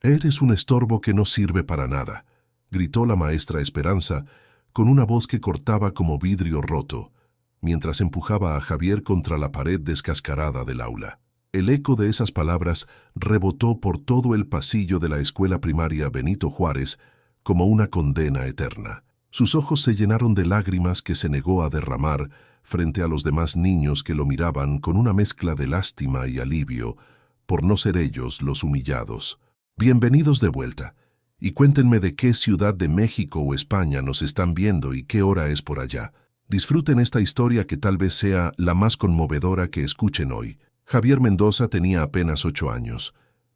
Eres un estorbo que no sirve para nada, gritó la maestra Esperanza con una voz que cortaba como vidrio roto, mientras empujaba a Javier contra la pared descascarada del aula. El eco de esas palabras rebotó por todo el pasillo de la escuela primaria Benito Juárez como una condena eterna. Sus ojos se llenaron de lágrimas que se negó a derramar frente a los demás niños que lo miraban con una mezcla de lástima y alivio por no ser ellos los humillados. Bienvenidos de vuelta, y cuéntenme de qué ciudad de México o España nos están viendo y qué hora es por allá. Disfruten esta historia que tal vez sea la más conmovedora que escuchen hoy. Javier Mendoza tenía apenas 8 años,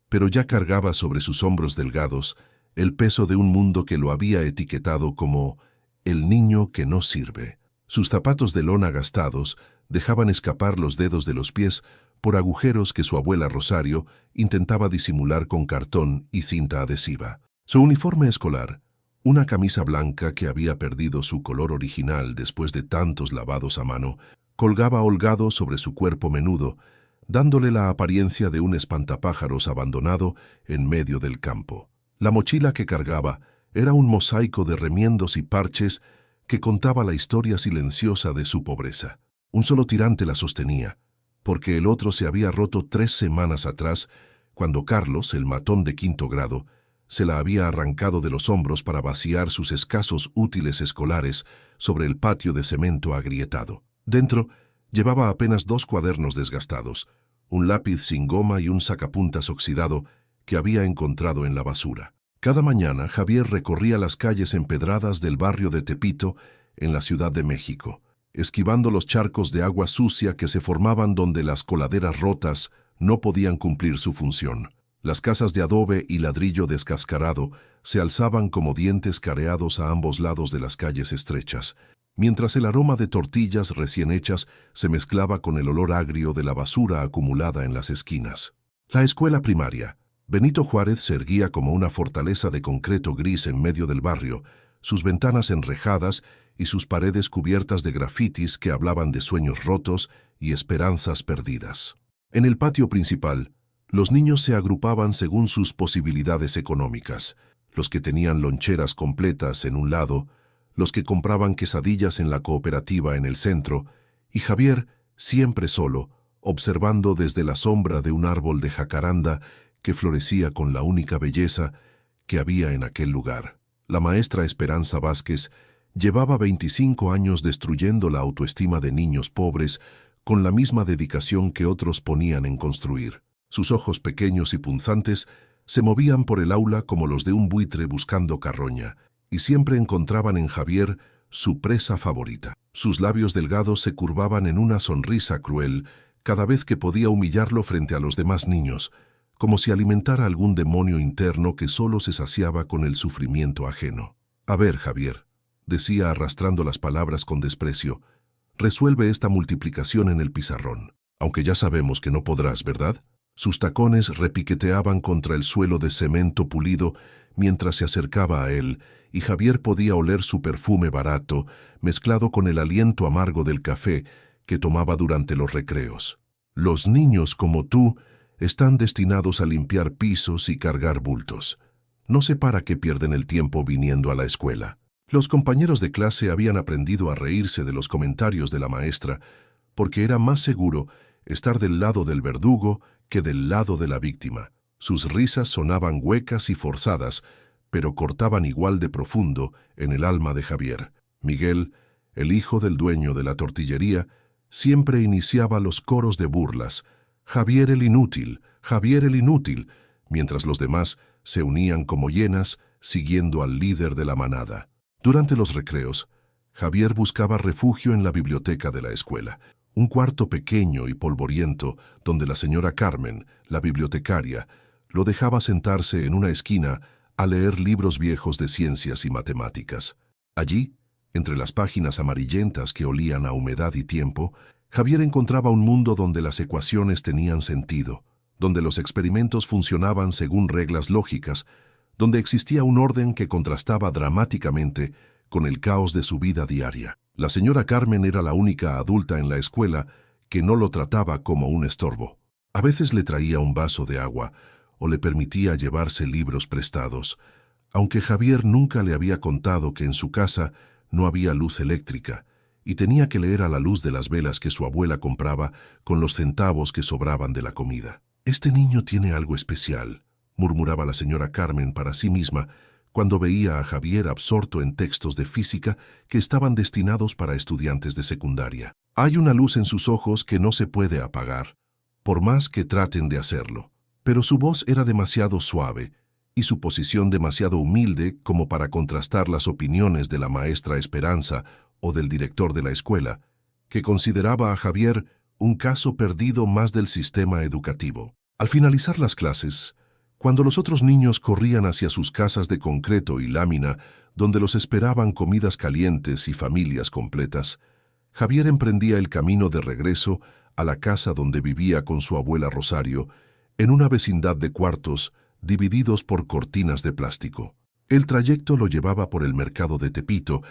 pero ya cargaba sobre sus hombros delgados el peso de un mundo que lo había etiquetado como el niño que no sirve. Sus zapatos de lona gastados dejaban escapar los dedos de los pies por agujeros que su abuela Rosario intentaba disimular con cartón y cinta adhesiva. Su uniforme escolar, una camisa blanca que había perdido su color original después de tantos lavados a mano, colgaba holgado sobre su cuerpo menudo, dándole la apariencia de un espantapájaros abandonado en medio del campo. La mochila que cargaba era un mosaico de remiendos y parches que contaba la historia silenciosa de su pobreza. Un solo tirante la sostenía, porque el otro se había roto 3 semanas atrás, cuando Carlos, el matón de 5º grado, se la había arrancado de los hombros para vaciar sus escasos útiles escolares sobre el patio de cemento agrietado. Dentro, llevaba apenas 2 cuadernos desgastados, un lápiz sin goma y un sacapuntas oxidado que había encontrado en la basura. Cada mañana, Javier recorría las calles empedradas del barrio de Tepito, en la Ciudad de México, esquivando los charcos de agua sucia que se formaban donde las coladeras rotas no podían cumplir su función. Las casas de adobe y ladrillo descascarado se alzaban como dientes careados a ambos lados de las calles estrechas, mientras el aroma de tortillas recién hechas se mezclaba con el olor agrio de la basura acumulada en las esquinas. La escuela primaria Benito Juárez se erguía como una fortaleza de concreto gris en medio del barrio, sus ventanas enrejadas y sus paredes cubiertas de grafitis que hablaban de sueños rotos y esperanzas perdidas. En el patio principal, los niños se agrupaban según sus posibilidades económicas, los que tenían loncheras completas en un lado, los que compraban quesadillas en la cooperativa en el centro, y Javier, siempre solo, observando desde la sombra de un árbol de jacaranda que florecía con la única belleza que había en aquel lugar. La maestra Esperanza Vázquez llevaba 25 años destruyendo la autoestima de niños pobres con la misma dedicación que otros ponían en construir. Sus ojos pequeños y punzantes se movían por el aula como los de un buitre buscando carroña, y siempre encontraban en Javier su presa favorita. Sus labios delgados se curvaban en una sonrisa cruel cada vez que podía humillarlo frente a los demás niños, como si alimentara algún demonio interno que solo se saciaba con el sufrimiento ajeno. «A ver, Javier», decía arrastrando las palabras con desprecio, «resuelve esta multiplicación en el pizarrón, aunque ya sabemos que no podrás, ¿verdad?». Sus tacones repiqueteaban contra el suelo de cemento pulido mientras se acercaba a él, y Javier podía oler su perfume barato, mezclado con el aliento amargo del café que tomaba durante los recreos. «Los niños como tú están destinados a limpiar pisos y cargar bultos. No sé para qué pierden el tiempo viniendo a la escuela». Los compañeros de clase habían aprendido a reírse de los comentarios de la maestra, porque era más seguro estar del lado del verdugo que del lado de la víctima. Sus risas sonaban huecas y forzadas, pero cortaban igual de profundo en el alma de Javier. Miguel, el hijo del dueño de la tortillería, siempre iniciaba los coros de burlas: «Javier el inútil, Javier el inútil», mientras los demás se unían como hienas siguiendo al líder de la manada. Durante los recreos, Javier buscaba refugio en la biblioteca de la escuela, un cuarto pequeño y polvoriento donde la señora Carmen, la bibliotecaria, lo dejaba sentarse en una esquina a leer libros viejos de ciencias y matemáticas. Allí, entre las páginas amarillentas que olían a humedad y tiempo, Javier encontraba un mundo donde las ecuaciones tenían sentido, donde los experimentos funcionaban según reglas lógicas, donde existía un orden que contrastaba dramáticamente con el caos de su vida diaria. La señora Carmen era la única adulta en la escuela que no lo trataba como un estorbo. A veces le traía un vaso de agua o le permitía llevarse libros prestados, aunque Javier nunca le había contado que en su casa no había luz eléctrica y tenía que leer a la luz de las velas que su abuela compraba con los centavos que sobraban de la comida. «Este niño tiene algo especial», murmuraba la señora Carmen para sí misma cuando veía a Javier absorto en textos de física que estaban destinados para estudiantes de secundaria. «Hay una luz en sus ojos que no se puede apagar, por más que traten de hacerlo». Pero su voz era demasiado suave y su posición demasiado humilde como para contrastar las opiniones de la maestra Esperanza o del director de la escuela, que consideraba a Javier un caso perdido más del sistema educativo. Al finalizar las clases, cuando los otros niños corrían hacia sus casas de concreto y lámina, donde los esperaban comidas calientes y familias completas, Javier emprendía el camino de regreso a la casa donde vivía con su abuela Rosario, en una vecindad de cuartos divididos por cortinas de plástico. El trayecto lo llevaba por el mercado de Tepito,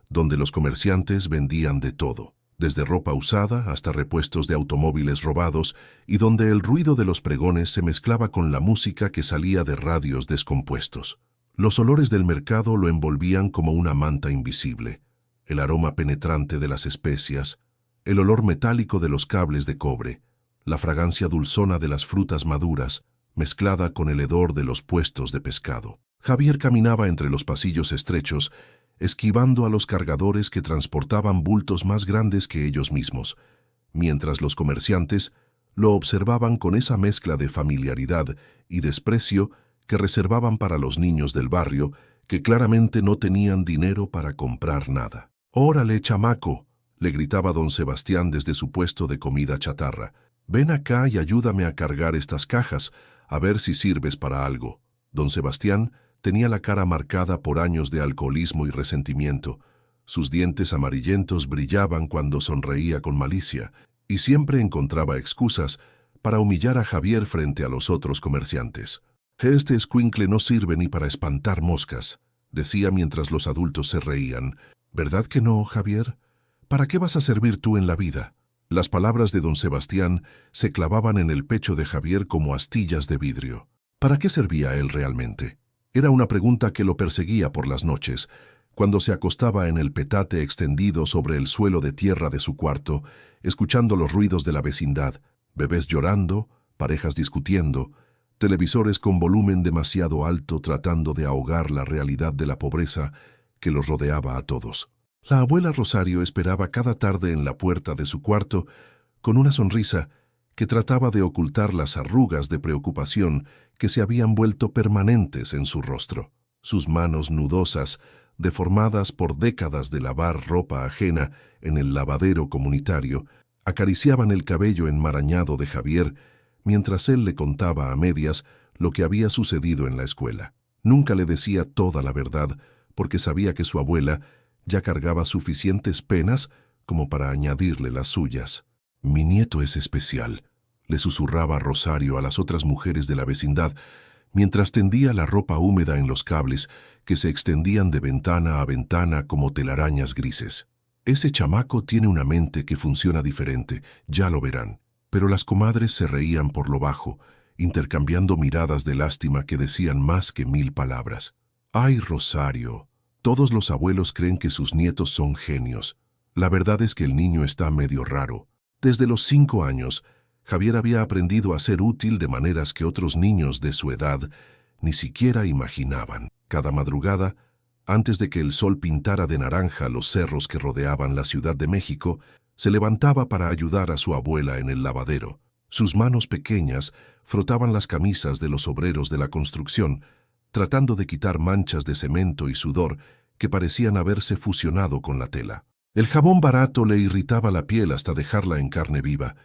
donde los comerciantes vendían de todo, desde ropa usada hasta repuestos de automóviles robados, y donde el ruido de los pregones se mezclaba con la música que salía de radios descompuestos. Los olores del mercado lo envolvían como una manta invisible, el aroma penetrante de las especias, el olor metálico de los cables de cobre, la fragancia dulzona de las frutas maduras, mezclada con el hedor de los puestos de pescado. Javier caminaba entre los pasillos estrechos, esquivando a los cargadores que transportaban bultos más grandes que ellos mismos, mientras los comerciantes lo observaban con esa mezcla de familiaridad y desprecio que reservaban para los niños del barrio, que claramente no tenían dinero para comprar nada. «Órale, chamaco», le gritaba don Sebastián desde su puesto de comida chatarra. «Ven acá y ayúdame a cargar estas cajas, a ver si sirves para algo». Don Sebastián tenía la cara marcada por años de alcoholismo y resentimiento. Sus dientes amarillentos brillaban cuando sonreía con malicia, y siempre encontraba excusas para humillar a Javier frente a los otros comerciantes. «Este escuincle no sirve ni para espantar moscas», decía mientras los adultos se reían. «¿Verdad que no, Javier? ¿Para qué vas a servir tú en la vida?». Las palabras de don Sebastián se clavaban en el pecho de Javier como astillas de vidrio. ¿Para qué servía él realmente? Era una pregunta que lo perseguía por las noches, cuando se acostaba en el petate extendido sobre el suelo de tierra de su cuarto, escuchando los ruidos de la vecindad, bebés llorando, parejas discutiendo, televisores con volumen demasiado alto tratando de ahogar la realidad de la pobreza que los rodeaba a todos. La abuela Rosario esperaba cada tarde en la puerta de su cuarto, con una sonrisa que trataba de ocultar las arrugas de preocupación que se habían vuelto permanentes en su rostro. Sus manos nudosas, deformadas por décadas de lavar ropa ajena en el lavadero comunitario, acariciaban el cabello enmarañado de Javier mientras él le contaba a medias lo que había sucedido en la escuela. Nunca le decía toda la verdad, porque sabía que su abuela ya cargaba suficientes penas como para añadirle las suyas. «Mi nieto es especial», le susurraba Rosario a las otras mujeres de la vecindad, mientras tendía la ropa húmeda en los cables que se extendían de ventana a ventana como telarañas grises. «Ese chamaco tiene una mente que funciona diferente, ya lo verán». Pero las comadres se reían por lo bajo, intercambiando miradas de lástima que decían más que 1000 palabras. «Ay, Rosario, todos los abuelos creen que sus nietos son genios. La verdad es que el niño está medio raro. Desde los 5 años, Javier había aprendido a ser útil de maneras que otros niños de su edad ni siquiera imaginaban. Cada madrugada, antes de que el sol pintara de naranja los cerros que rodeaban la Ciudad de México, se levantaba para ayudar a su abuela en el lavadero. Sus manos pequeñas frotaban las camisas de los obreros de la construcción, tratando de quitar manchas de cemento y sudor que parecían haberse fusionado con la tela. El jabón barato le irritaba la piel hasta dejarla en carne viva,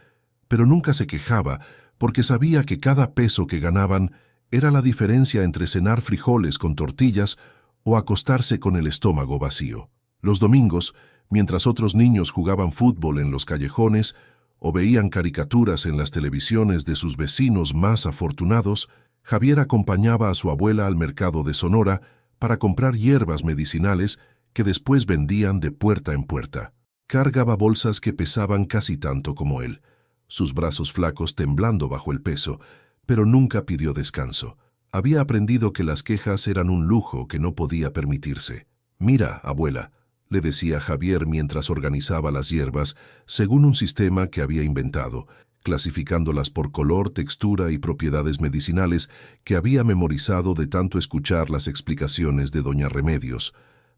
pero nunca se quejaba porque sabía que cada peso que ganaban era la diferencia entre cenar frijoles con tortillas o acostarse con el estómago vacío. Los domingos, mientras otros niños jugaban fútbol en los callejones o veían caricaturas en las televisiones de sus vecinos más afortunados, Javier acompañaba a su abuela al mercado de Sonora para comprar hierbas medicinales que después vendían de puerta en puerta. Cargaba bolsas que pesaban casi tanto como él, sus brazos flacos temblando bajo el peso, pero nunca pidió descanso. Había aprendido que las quejas eran un lujo que no podía permitirse. «Mira, abuela», le decía Javier mientras organizaba las hierbas según un sistema que había inventado, clasificándolas por color, textura y propiedades medicinales que había memorizado de tanto escuchar las explicaciones de doña Remedios,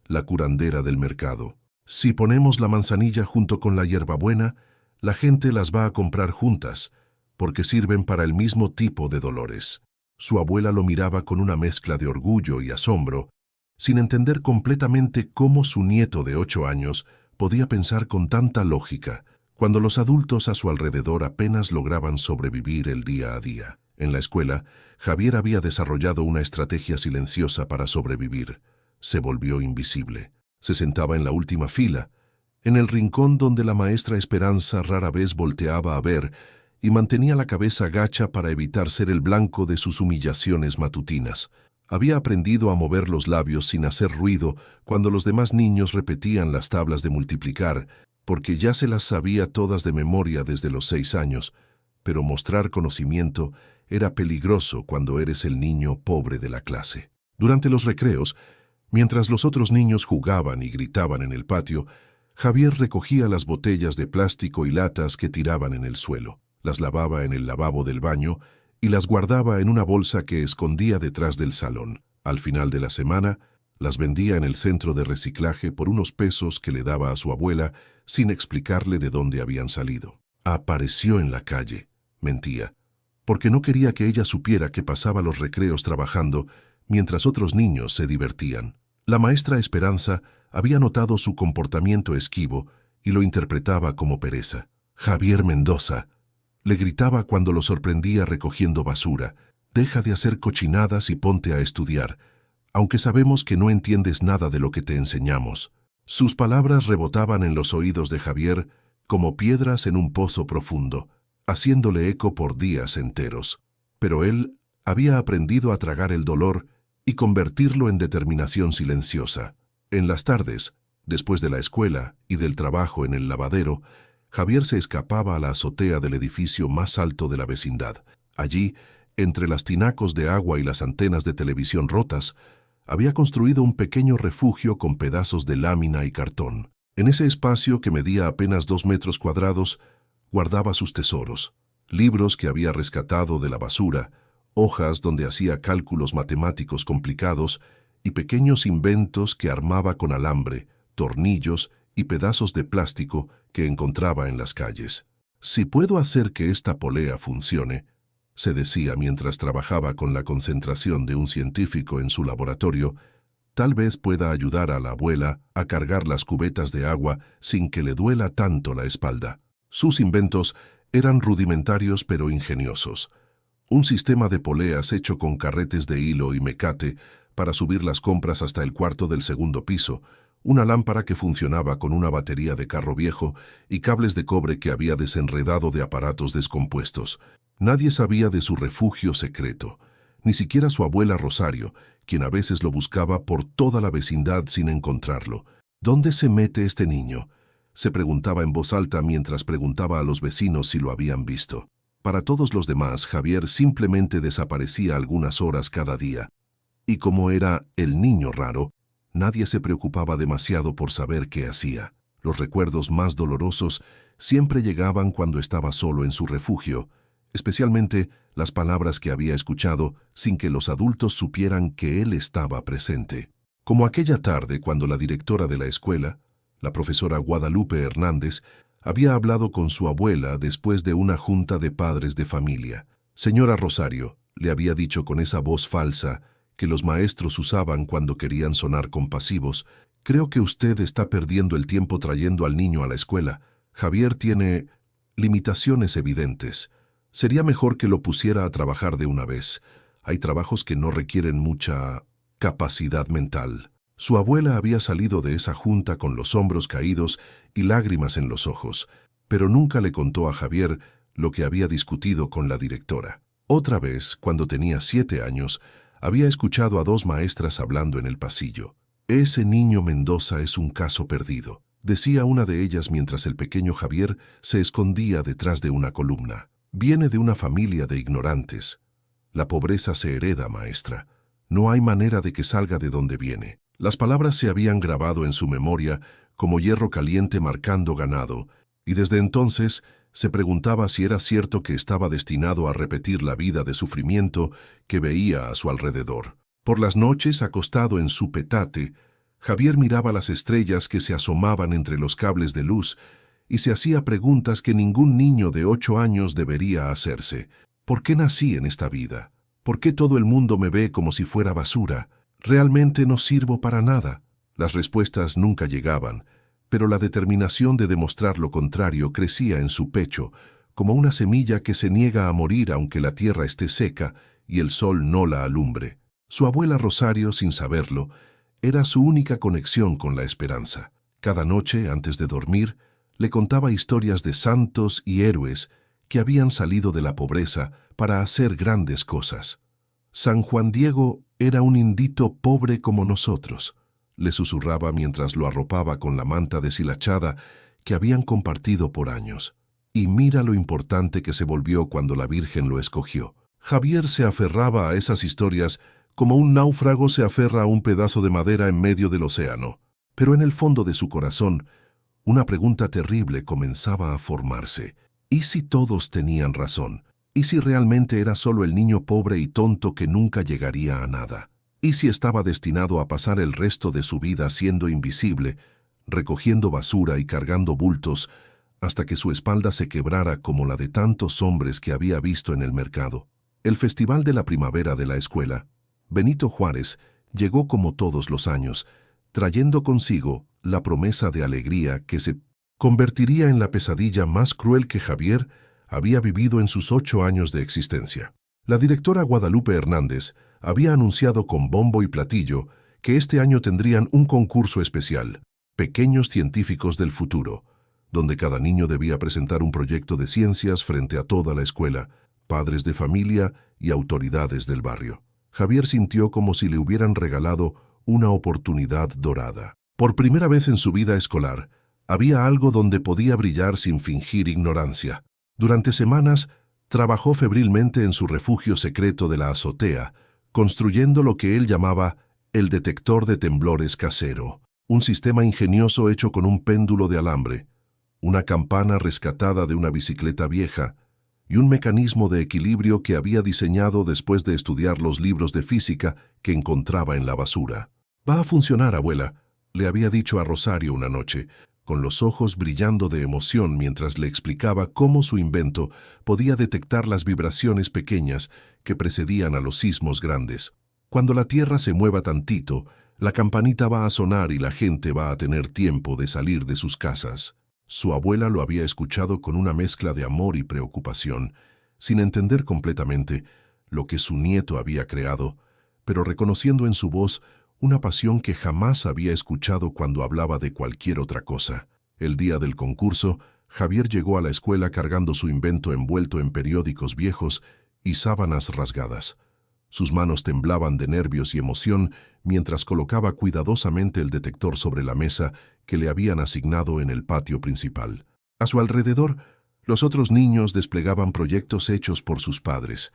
la curandera del mercado. «Si ponemos la manzanilla junto con la hierbabuena, la gente las va a comprar juntas, porque sirven para el mismo tipo de dolores». Su abuela lo miraba con una mezcla de orgullo y asombro, sin entender completamente cómo su nieto de 8 años podía pensar con tanta lógica, cuando los adultos a su alrededor apenas lograban sobrevivir el día a día. En la escuela, Javier había desarrollado una estrategia silenciosa para sobrevivir. Se volvió invisible. Se sentaba en la última fila, en el rincón donde la maestra Esperanza rara vez volteaba a ver, y mantenía la cabeza gacha para evitar ser el blanco de sus humillaciones matutinas. Había aprendido a mover los labios sin hacer ruido cuando los demás niños repetían las tablas de multiplicar, porque ya se las sabía todas de memoria desde los 6 años, pero mostrar conocimiento era peligroso cuando eres el niño pobre de la clase. Durante los recreos, mientras los otros niños jugaban y gritaban en el patio, Javier recogía las botellas de plástico y latas que tiraban en el suelo. Las lavaba en el lavabo del baño y las guardaba en una bolsa que escondía detrás del salón. Al final de la semana, las vendía en el centro de reciclaje por unos pesos que le daba a su abuela sin explicarle de dónde habían salido. Apareció en la calle, mentía, porque no quería que ella supiera que pasaba los recreos trabajando mientras otros niños se divertían. La maestra Esperanza había notado su comportamiento esquivo y lo interpretaba como pereza. «Javier Mendoza», le gritaba cuando lo sorprendía recogiendo basura, «deja de hacer cochinadas y ponte a estudiar, aunque sabemos que no entiendes nada de lo que te enseñamos». Sus palabras rebotaban en los oídos de Javier como piedras en un pozo profundo, haciéndole eco por días enteros. Pero él había aprendido a tragar el dolor y convertirlo en determinación silenciosa. En las tardes, después de la escuela y del trabajo en el lavadero, Javier se escapaba a la azotea del edificio más alto de la vecindad. Allí, entre las tinacos de agua y las antenas de televisión rotas, había construido un pequeño refugio con pedazos de lámina y cartón. En ese espacio, que medía apenas 2 metros cuadrados, guardaba sus tesoros: libros que había rescatado de la basura, hojas donde hacía cálculos matemáticos complicados y pequeños inventos que armaba con alambre, tornillos y pedazos de plástico que encontraba en las calles. «Si puedo hacer que esta polea funcione», se decía mientras trabajaba con la concentración de un científico en su laboratorio, «tal vez pueda ayudar a la abuela a cargar las cubetas de agua sin que le duela tanto la espalda». Sus inventos eran rudimentarios pero ingeniosos. Un sistema de poleas hecho con carretes de hilo y mecate para subir las compras hasta el cuarto del segundo piso, una lámpara que funcionaba con una batería de carro viejo y cables de cobre que había desenredado de aparatos descompuestos. Nadie sabía de su refugio secreto, ni siquiera su abuela Rosario, quien a veces lo buscaba por toda la vecindad sin encontrarlo. «¿Dónde se mete este niño?», se preguntaba en voz alta mientras preguntaba a los vecinos si lo habían visto. Para todos los demás, Javier simplemente desaparecía algunas horas cada día. Y como era el niño raro, nadie se preocupaba demasiado por saber qué hacía. Los recuerdos más dolorosos siempre llegaban cuando estaba solo en su refugio, especialmente las palabras que había escuchado sin que los adultos supieran que él estaba presente. Como aquella tarde cuando la directora de la escuela, la profesora Guadalupe Hernández, había hablado con su abuela después de una junta de padres de familia. «Señora Rosario», le había dicho con esa voz falsa que los maestros usaban cuando querían sonar compasivos, «creo que usted está perdiendo el tiempo trayendo al niño a la escuela. Javier tiene limitaciones evidentes. Sería mejor que lo pusiera a trabajar de una vez. Hay trabajos que no requieren mucha capacidad mental». Su abuela había salido de esa junta con los hombros caídos y lágrimas en los ojos, pero nunca le contó a Javier lo que había discutido con la directora. Otra vez, cuando tenía 7 años, había escuchado a 2 maestras hablando en el pasillo. «Ese niño Mendoza es un caso perdido», decía una de ellas mientras el pequeño Javier se escondía detrás de una columna. «Viene de una familia de ignorantes. La pobreza se hereda, maestra. No hay manera de que salga de donde viene. Las palabras se habían grabado en su memoria como hierro caliente marcando ganado, y desde entonces se preguntaba si era cierto que estaba destinado a repetir la vida de sufrimiento que veía a su alrededor. Por las noches, acostado en su petate, Javier miraba las estrellas que se asomaban entre los cables de luz y se hacía preguntas que ningún niño de 8 años debería hacerse. ¿Por qué nací en esta vida? ¿Por qué todo el mundo me ve como si fuera basura? ¿Realmente no sirvo para nada? Las respuestas nunca llegaban, pero la determinación de demostrar lo contrario crecía en su pecho, como una semilla que se niega a morir aunque la tierra esté seca y el sol no la alumbre. Su abuela Rosario, sin saberlo, era su única conexión con la esperanza. Cada noche, antes de dormir, le contaba historias de santos y héroes que habían salido de la pobreza para hacer grandes cosas. San Juan Diego era un indito pobre como nosotros, le susurraba mientras lo arropaba con la manta deshilachada que habían compartido por años. Y mira lo importante que se volvió cuando la Virgen lo escogió. Javier se aferraba a esas historias como un náufrago se aferra a un pedazo de madera en medio del océano. Pero en el fondo de su corazón, una pregunta terrible comenzaba a formarse. ¿Y si todos tenían razón? ¿Y si realmente era solo el niño pobre y tonto que nunca llegaría a nada? ¿Y si estaba destinado a pasar el resto de su vida siendo invisible, recogiendo basura y cargando bultos, hasta que su espalda se quebrara como la de tantos hombres que había visto en el mercado? El festival de la primavera de la escuela, Benito Juárez, llegó como todos los años, trayendo consigo la promesa de alegría que se convertiría en la pesadilla más cruel que Javier había vivido en sus 8 años de existencia. La directora Guadalupe Hernández había anunciado con bombo y platillo que este año tendrían un concurso especial, Pequeños Científicos del Futuro, donde cada niño debía presentar un proyecto de ciencias frente a toda la escuela, padres de familia y autoridades del barrio. Javier sintió como si le hubieran regalado una oportunidad dorada. Por primera vez en su vida escolar, había algo donde podía brillar sin fingir ignorancia. Durante semanas, trabajó febrilmente en su refugio secreto de la azotea, construyendo lo que él llamaba el detector de temblores casero, un sistema ingenioso hecho con un péndulo de alambre, una campana rescatada de una bicicleta vieja y un mecanismo de equilibrio que había diseñado después de estudiar los libros de física que encontraba en la basura. «Va a funcionar, abuela», le había dicho a Rosario una noche, con los ojos brillando de emoción mientras le explicaba cómo su invento podía detectar las vibraciones pequeñas que precedían a los sismos grandes. Cuando la tierra se mueva tantito, la campanita va a sonar y la gente va a tener tiempo de salir de sus casas. Su abuela lo había escuchado con una mezcla de amor y preocupación, sin entender completamente lo que su nieto había creado, pero reconociendo en su voz una pasión que jamás había escuchado cuando hablaba de cualquier otra cosa. El día del concurso, Javier llegó a la escuela cargando su invento envuelto en periódicos viejos y sábanas rasgadas. Sus manos temblaban de nervios y emoción mientras colocaba cuidadosamente el detector sobre la mesa que le habían asignado en el patio principal. A su alrededor, los otros niños desplegaban proyectos hechos por sus padres,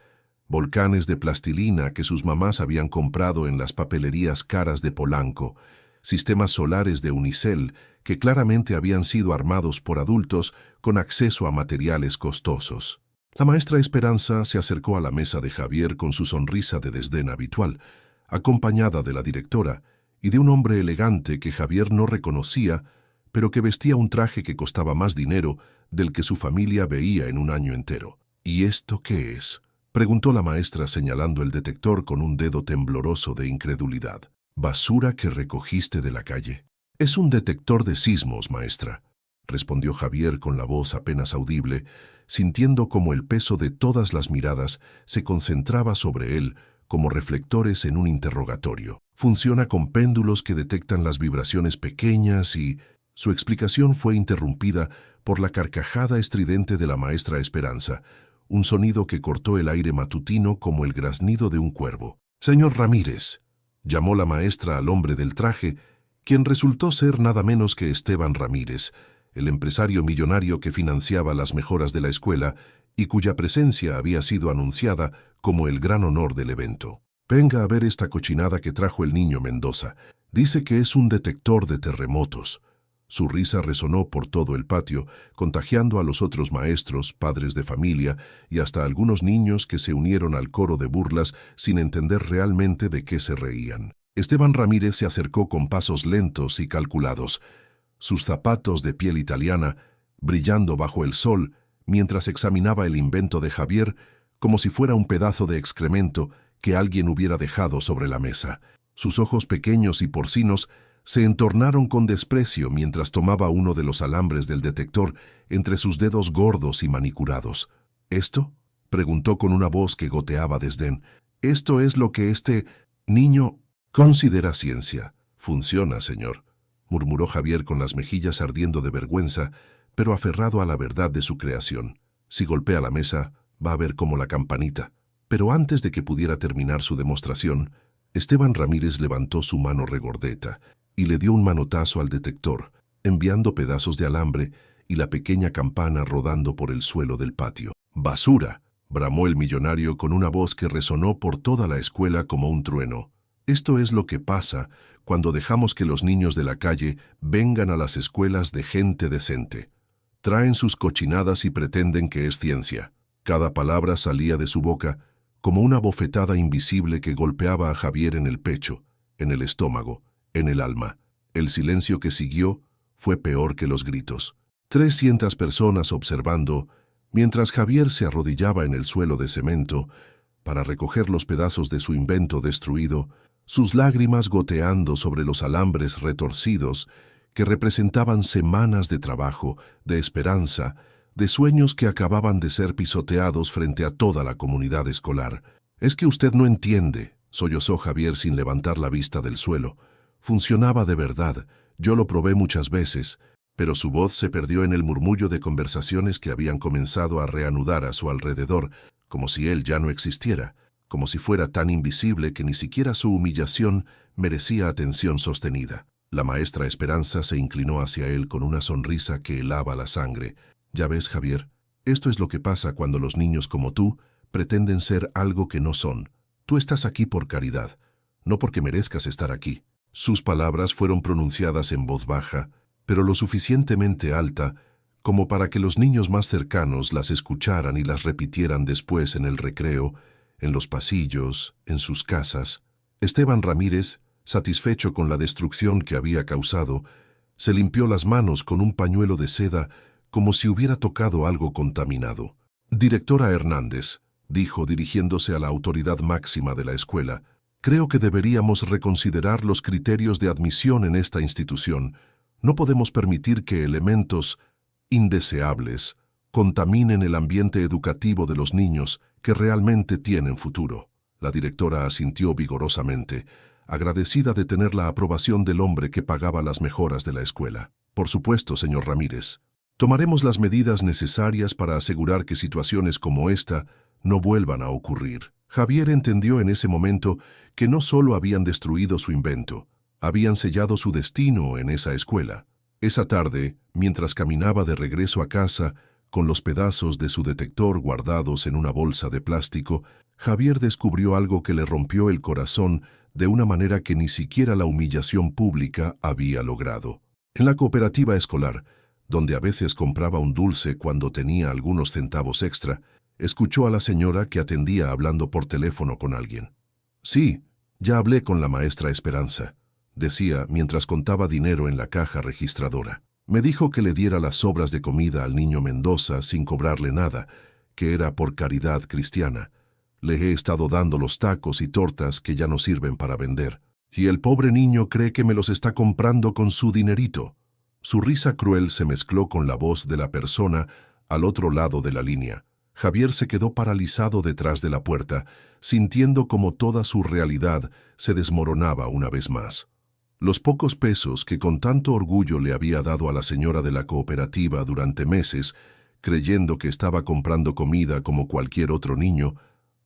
volcanes de plastilina que sus mamás habían comprado en las papelerías caras de Polanco, sistemas solares de unicel que claramente habían sido armados por adultos con acceso a materiales costosos. La maestra Esperanza se acercó a la mesa de Javier con su sonrisa de desdén habitual, acompañada de la directora y de un hombre elegante que Javier no reconocía, pero que vestía un traje que costaba más dinero del que su familia veía en un año entero. «¿Y esto qué es?», preguntó la maestra señalando el detector con un dedo tembloroso de incredulidad. «¿Basura que recogiste de la calle?» «Es un detector de sismos, maestra», respondió Javier con la voz apenas audible, sintiendo como el peso de todas las miradas se concentraba sobre él como reflectores en un interrogatorio. «Funciona con péndulos que detectan las vibraciones pequeñas y...» Su explicación fue interrumpida por la carcajada estridente de la maestra Esperanza, un sonido que cortó el aire matutino como el graznido de un cuervo. «Señor Ramírez», llamó la maestra al hombre del traje, quien resultó ser nada menos que Esteban Ramírez, el empresario millonario que financiaba las mejoras de la escuela y cuya presencia había sido anunciada como el gran honor del evento. Venga a ver esta cochinada que trajo el niño Mendoza. Dice que es un detector de terremotos. Su risa resonó por todo el patio, contagiando a los otros maestros, padres de familia y hasta algunos niños que se unieron al coro de burlas sin entender realmente de qué se reían. Esteban Ramírez se acercó con pasos lentos y calculados, sus zapatos de piel italiana brillando bajo el sol, mientras examinaba el invento de Javier como si fuera un pedazo de excremento que alguien hubiera dejado sobre la mesa. Sus ojos pequeños y porcinos se entornaron con desprecio mientras tomaba uno de los alambres del detector entre sus dedos gordos y manicurados. ¿Esto?, preguntó con una voz que goteaba desdén. «Esto es lo que este niño considera ciencia. Funciona, señor», murmuró Javier con las mejillas ardiendo de vergüenza, pero aferrado a la verdad de su creación. Si golpea la mesa, va a ver como la campanita. Pero antes de que pudiera terminar su demostración, Esteban Ramírez levantó su mano regordeta y le dio un manotazo al detector, enviando pedazos de alambre y la pequeña campana rodando por el suelo del patio. «¡Basura!», bramó el millonario con una voz que resonó por toda la escuela como un trueno. Esto es lo que pasa cuando dejamos que los niños de la calle vengan a las escuelas de gente decente. Traen sus cochinadas y pretenden que es ciencia. Cada palabra salía de su boca como una bofetada invisible que golpeaba a Javier en el pecho, en el estómago, en el alma. El silencio que siguió fue peor que los gritos. 300 personas observando, mientras Javier se arrodillaba en el suelo de cemento para recoger los pedazos de su invento destruido, sus lágrimas goteando sobre los alambres retorcidos que representaban semanas de trabajo, de esperanza, de sueños que acababan de ser pisoteados frente a toda la comunidad escolar. «Es que usted no entiende», sollozó Javier sin levantar la vista del suelo. «Funcionaba de verdad, yo lo probé muchas veces», pero su voz se perdió en el murmullo de conversaciones que habían comenzado a reanudar a su alrededor, como si él ya no existiera, como si fuera tan invisible que ni siquiera su humillación merecía atención sostenida. La maestra Esperanza se inclinó hacia él con una sonrisa que helaba la sangre. «Ya ves, Javier, esto es lo que pasa cuando los niños como tú pretenden ser algo que no son. Tú estás aquí por caridad, no porque merezcas estar aquí». Sus palabras fueron pronunciadas en voz baja, pero lo suficientemente alta como para que los niños más cercanos las escucharan y las repitieran después en el recreo, en los pasillos, en sus casas. Esteban Ramírez, satisfecho con la destrucción que había causado, se limpió las manos con un pañuelo de seda como si hubiera tocado algo contaminado. «Directora Hernández», dijo dirigiéndose a la autoridad máxima de la escuela, «creo que deberíamos reconsiderar los criterios de admisión en esta institución. No podemos permitir que elementos indeseables contaminen el ambiente educativo de los niños que realmente tienen futuro». La directora asintió vigorosamente, agradecida de tener la aprobación del hombre que pagaba las mejoras de la escuela. «Por supuesto, señor Ramírez. Tomaremos las medidas necesarias para asegurar que situaciones como esta no vuelvan a ocurrir». Javier entendió en ese momento que no solo habían destruido su invento, habían sellado su destino en esa escuela. Esa tarde, mientras caminaba de regreso a casa, con los pedazos de su detector guardados en una bolsa de plástico, Javier descubrió algo que le rompió el corazón de una manera que ni siquiera la humillación pública había logrado. En la cooperativa escolar, donde a veces compraba un dulce cuando tenía algunos centavos extra, escuchó a la señora que atendía hablando por teléfono con alguien. «Sí, ya hablé con la maestra Esperanza», decía mientras contaba dinero en la caja registradora. «Me dijo que le diera las sobras de comida al niño Mendoza sin cobrarle nada, que era por caridad cristiana. Le he estado dando los tacos y tortas que ya no sirven para vender. Y el pobre niño cree que me los está comprando con su dinerito». Su risa cruel se mezcló con la voz de la persona al otro lado de la línea. Javier se quedó paralizado detrás de la puerta, sintiendo como toda su realidad se desmoronaba una vez más. Los pocos pesos que con tanto orgullo le había dado a la señora de la cooperativa durante meses, creyendo que estaba comprando comida como cualquier otro niño,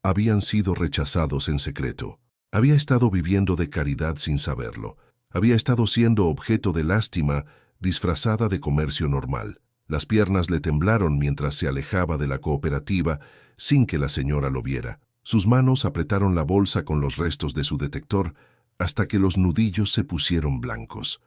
habían sido rechazados en secreto. Había estado viviendo de caridad sin saberlo. Había estado siendo objeto de lástima disfrazada de comercio normal. Las piernas le temblaron mientras se alejaba de la cooperativa sin que la señora lo viera. Sus manos apretaron la bolsa con los restos de su detector hasta que los nudillos se pusieron blancos.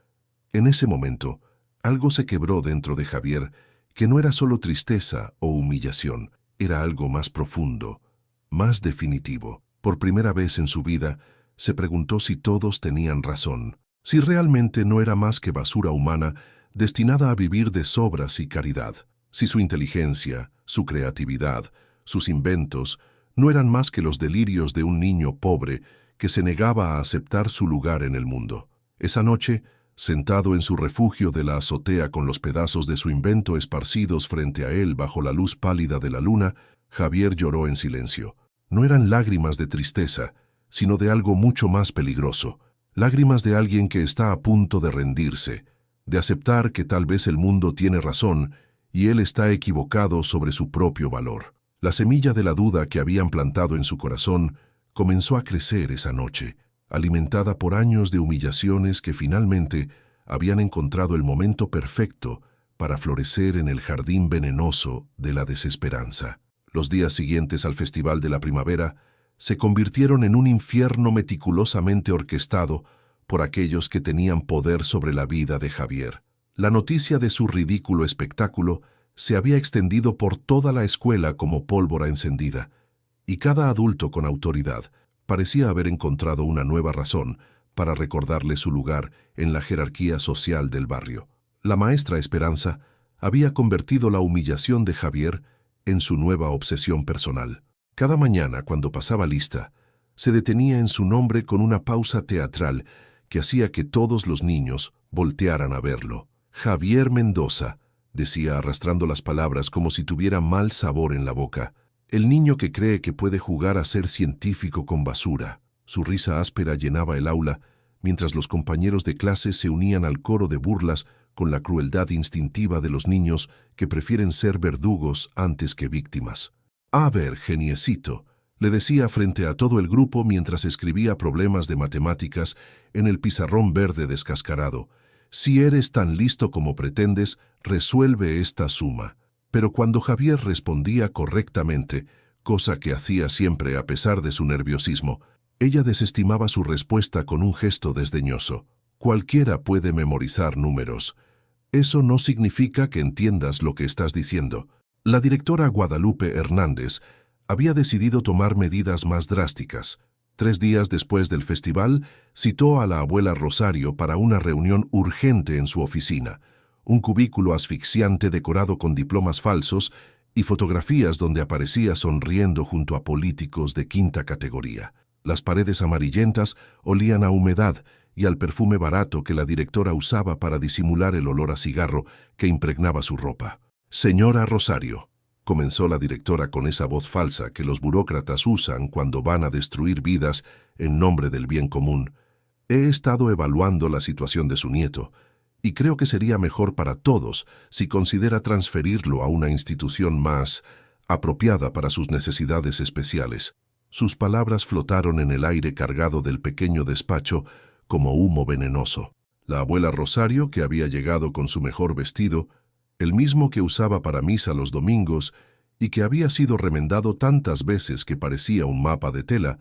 En ese momento, algo se quebró dentro de Javier, que no era solo tristeza o humillación, era algo más profundo, más definitivo. Por primera vez en su vida, se preguntó si todos tenían razón, si realmente no era más que basura humana destinada a vivir de sobras y caridad, si su inteligencia, su creatividad, sus inventos, no eran más que los delirios de un niño pobre que se negaba a aceptar su lugar en el mundo. Esa noche, sentado en su refugio de la azotea con los pedazos de su invento esparcidos frente a él bajo la luz pálida de la luna, Javier lloró en silencio. No eran lágrimas de tristeza, sino de algo mucho más peligroso, lágrimas de alguien que está a punto de rendirse, de aceptar que tal vez el mundo tiene razón y él está equivocado sobre su propio valor. La semilla de la duda que habían plantado en su corazón comenzó a crecer esa noche, alimentada por años de humillaciones que finalmente habían encontrado el momento perfecto para florecer en el jardín venenoso de la desesperanza. Los días siguientes al Festival de la Primavera se convirtieron en un infierno meticulosamente orquestado por aquellos que tenían poder sobre la vida de Javier. La noticia de su ridículo espectáculo se había extendido por toda la escuela como pólvora encendida, y cada adulto con autoridad parecía haber encontrado una nueva razón para recordarle su lugar en la jerarquía social del barrio. La maestra Esperanza había convertido la humillación de Javier en su nueva obsesión personal. Cada mañana, cuando pasaba lista, se detenía en su nombre con una pausa teatral que hacía que todos los niños voltearan a verlo. Javier Mendoza, decía arrastrando las palabras como si tuviera mal sabor en la boca. El niño que cree que puede jugar a ser científico con basura. Su risa áspera llenaba el aula, mientras los compañeros de clase se unían al coro de burlas con la crueldad instintiva de los niños que prefieren ser verdugos antes que víctimas. A ver, geniecito, le decía frente a todo el grupo mientras escribía problemas de matemáticas en el pizarrón verde descascarado. Si eres tan listo como pretendes, resuelve esta suma. Pero cuando Javier respondía correctamente, cosa que hacía siempre a pesar de su nerviosismo, ella desestimaba su respuesta con un gesto desdeñoso. Cualquiera puede memorizar números. Eso no significa que entiendas lo que estás diciendo. La directora Guadalupe Hernández había decidido tomar medidas más drásticas. 3 días después del festival, citó a la abuela Rosario para una reunión urgente en su oficina, un cubículo asfixiante decorado con diplomas falsos y fotografías donde aparecía sonriendo junto a políticos de quinta categoría. Las paredes amarillentas olían a humedad y al perfume barato que la directora usaba para disimular el olor a cigarro que impregnaba su ropa. «Señora Rosario», comenzó la directora con esa voz falsa que los burócratas usan cuando van a destruir vidas en nombre del bien común, «he estado evaluando la situación de su nieto, y creo que sería mejor para todos si considera transferirlo a una institución más apropiada para sus necesidades especiales». Sus palabras flotaron en el aire cargado del pequeño despacho como humo venenoso. La abuela Rosario, que había llegado con su mejor vestido, el mismo que usaba para misa los domingos y que había sido remendado tantas veces que parecía un mapa de tela,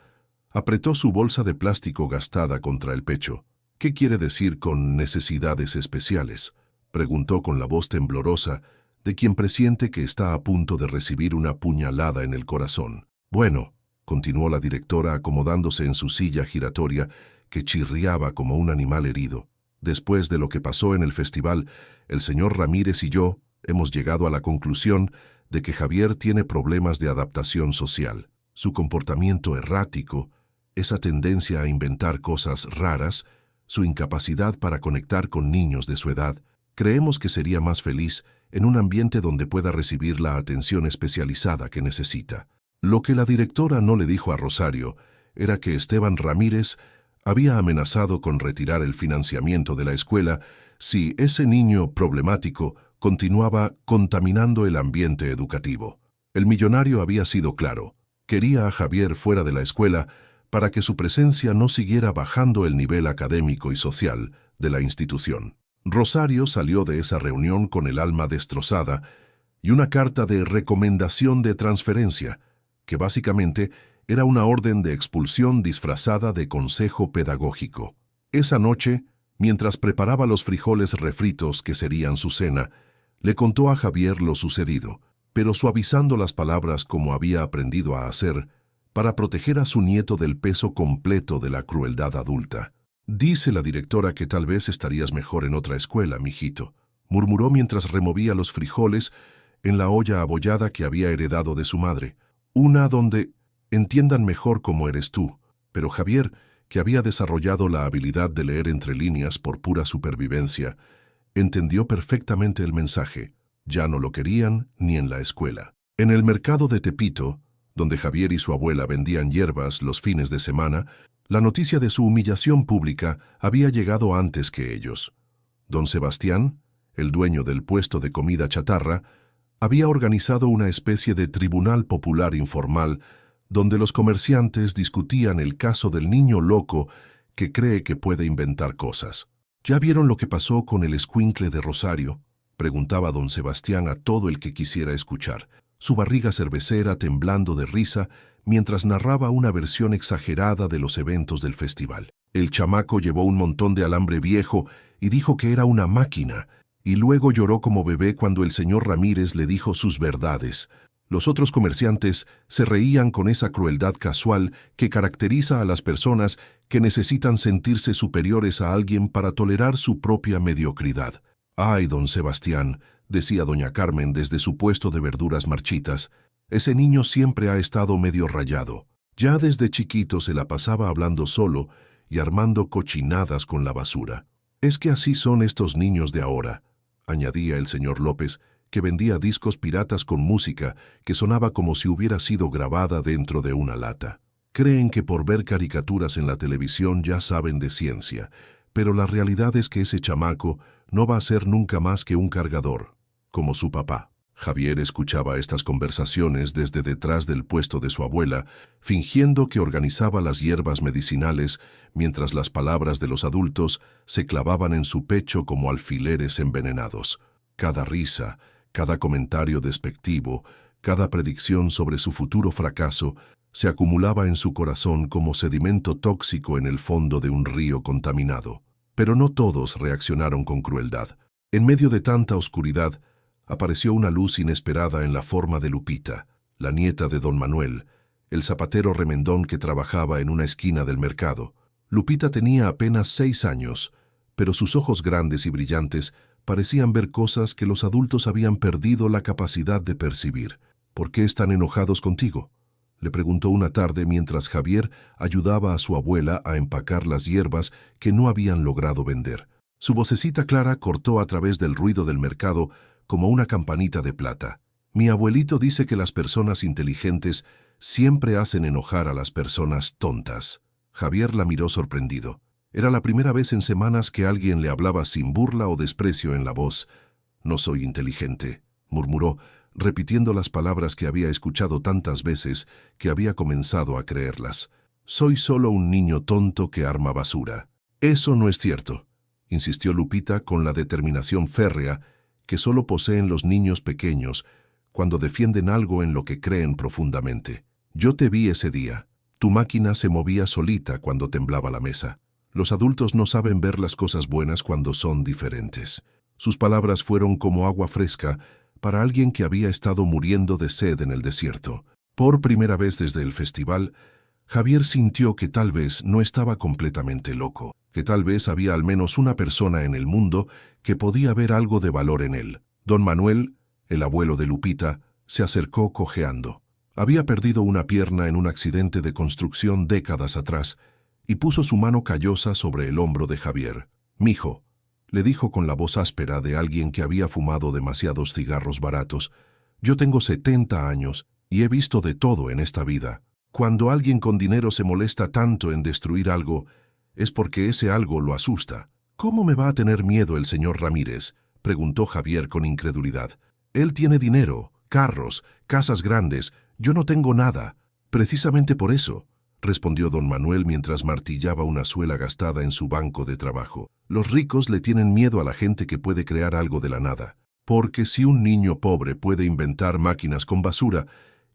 apretó su bolsa de plástico gastada contra el pecho. «¿Qué quiere decir con necesidades especiales?», preguntó con la voz temblorosa de quien presiente que está a punto de recibir una puñalada en el corazón. «Bueno», continuó la directora acomodándose en su silla giratoria que chirriaba como un animal herido. «Después de lo que pasó en el festival, el señor Ramírez y yo hemos llegado a la conclusión de que Javier tiene problemas de adaptación social. Su comportamiento errático, esa tendencia a inventar cosas raras, su incapacidad para conectar con niños de su edad, creemos que sería más feliz en un ambiente donde pueda recibir la atención especializada que necesita». Lo que la directora no le dijo a Rosario era que Esteban Ramírez había amenazado con retirar el financiamiento de la escuela si ese niño problemático continuaba contaminando el ambiente educativo. El millonario había sido claro: quería a Javier fuera de la escuela para que su presencia no siguiera bajando el nivel académico y social de la institución. Rosario salió de esa reunión con el alma destrozada y una carta de recomendación de transferencia, que básicamente Era una orden de expulsión disfrazada de consejo pedagógico. Esa noche, mientras preparaba los frijoles refritos que serían su cena, le contó a Javier lo sucedido, pero suavizando las palabras como había aprendido a hacer, para proteger a su nieto del peso completo de la crueldad adulta. «Dice la directora que tal vez estarías mejor en otra escuela, mijito», murmuró mientras removía los frijoles en la olla abollada que había heredado de su madre. «Una donde entiendan mejor cómo eres tú». Pero Javier, que había desarrollado la habilidad de leer entre líneas por pura supervivencia, entendió perfectamente el mensaje. Ya no lo querían ni en la escuela. En el mercado de Tepito, donde Javier y su abuela vendían hierbas los fines de semana, la noticia de su humillación pública había llegado antes que ellos. Don Sebastián, el dueño del puesto de comida chatarra, había organizado una especie de tribunal popular informal donde los comerciantes discutían el caso del niño loco que cree que puede inventar cosas. «¿Ya vieron lo que pasó con el escuincle de Rosario?», preguntaba don Sebastián a todo el que quisiera escuchar, su barriga cervecera temblando de risa mientras narraba una versión exagerada de los eventos del festival. El chamaco llevó un montón de alambre viejo y dijo que era una máquina, y luego lloró como bebé cuando el señor Ramírez le dijo sus verdades. Los otros comerciantes se reían con esa crueldad casual que caracteriza a las personas que necesitan sentirse superiores a alguien para tolerar su propia mediocridad. «Ay, don Sebastián», decía doña Carmen desde su puesto de verduras marchitas, «ese niño siempre ha estado medio rayado. Ya desde chiquito se la pasaba hablando solo y armando cochinadas con la basura. Es que así son estos niños de ahora», añadía el señor López, que vendía discos piratas con música que sonaba como si hubiera sido grabada dentro de una lata. «Creen que por ver caricaturas en la televisión ya saben de ciencia, pero la realidad es que ese chamaco no va a ser nunca más que un cargador, como su papá». Javier escuchaba estas conversaciones desde detrás del puesto de su abuela, fingiendo que organizaba las hierbas medicinales, mientras las palabras de los adultos se clavaban en su pecho como alfileres envenenados. Cada risa, cada comentario despectivo, cada predicción sobre su futuro fracaso, se acumulaba en su corazón como sedimento tóxico en el fondo de un río contaminado. Pero no todos reaccionaron con crueldad. En medio de tanta oscuridad, apareció una luz inesperada en la forma de Lupita, la nieta de don Manuel, el zapatero remendón que trabajaba en una esquina del mercado. Lupita tenía apenas 6 años, pero sus ojos grandes y brillantes parecían ver cosas que los adultos habían perdido la capacidad de percibir. «¿Por qué están enojados contigo?», le preguntó una tarde mientras Javier ayudaba a su abuela a empacar las hierbas que no habían logrado vender. Su vocecita clara cortó a través del ruido del mercado como una campanita de plata. «Mi abuelito dice que las personas inteligentes siempre hacen enojar a las personas tontas». Javier la miró sorprendido. Era la primera vez en semanas que alguien le hablaba sin burla o desprecio en la voz. «No soy inteligente», murmuró, repitiendo las palabras que había escuchado tantas veces que había comenzado a creerlas. «Soy solo un niño tonto que arma basura». «Eso no es cierto», insistió Lupita con la determinación férrea que solo poseen los niños pequeños cuando defienden algo en lo que creen profundamente. «Yo te vi ese día. Tu máquina se movía solita cuando temblaba la mesa. Los adultos no saben ver las cosas buenas cuando son diferentes». Sus palabras fueron como agua fresca para alguien que había estado muriendo de sed en el desierto. Por primera vez desde el festival, Javier sintió que tal vez no estaba completamente loco, que tal vez había al menos una persona en el mundo que podía ver algo de valor en él. Don Manuel, el abuelo de Lupita, se acercó cojeando. Había perdido una pierna en un accidente de construcción décadas atrás y puso su mano callosa sobre el hombro de Javier. «Mijo», le dijo con la voz áspera de alguien que había fumado demasiados cigarros baratos, «yo tengo 70 años y he visto de todo en esta vida. Cuando alguien con dinero se molesta tanto en destruir algo, es porque ese algo lo asusta». «¿Cómo me va a tener miedo el señor Ramírez?», preguntó Javier con incredulidad. «Él tiene dinero, carros, casas grandes. Yo no tengo nada». «Precisamente por eso», respondió don Manuel mientras martillaba una suela gastada en su banco de trabajo. «Los ricos le tienen miedo a la gente que puede crear algo de la nada. Porque si un niño pobre puede inventar máquinas con basura,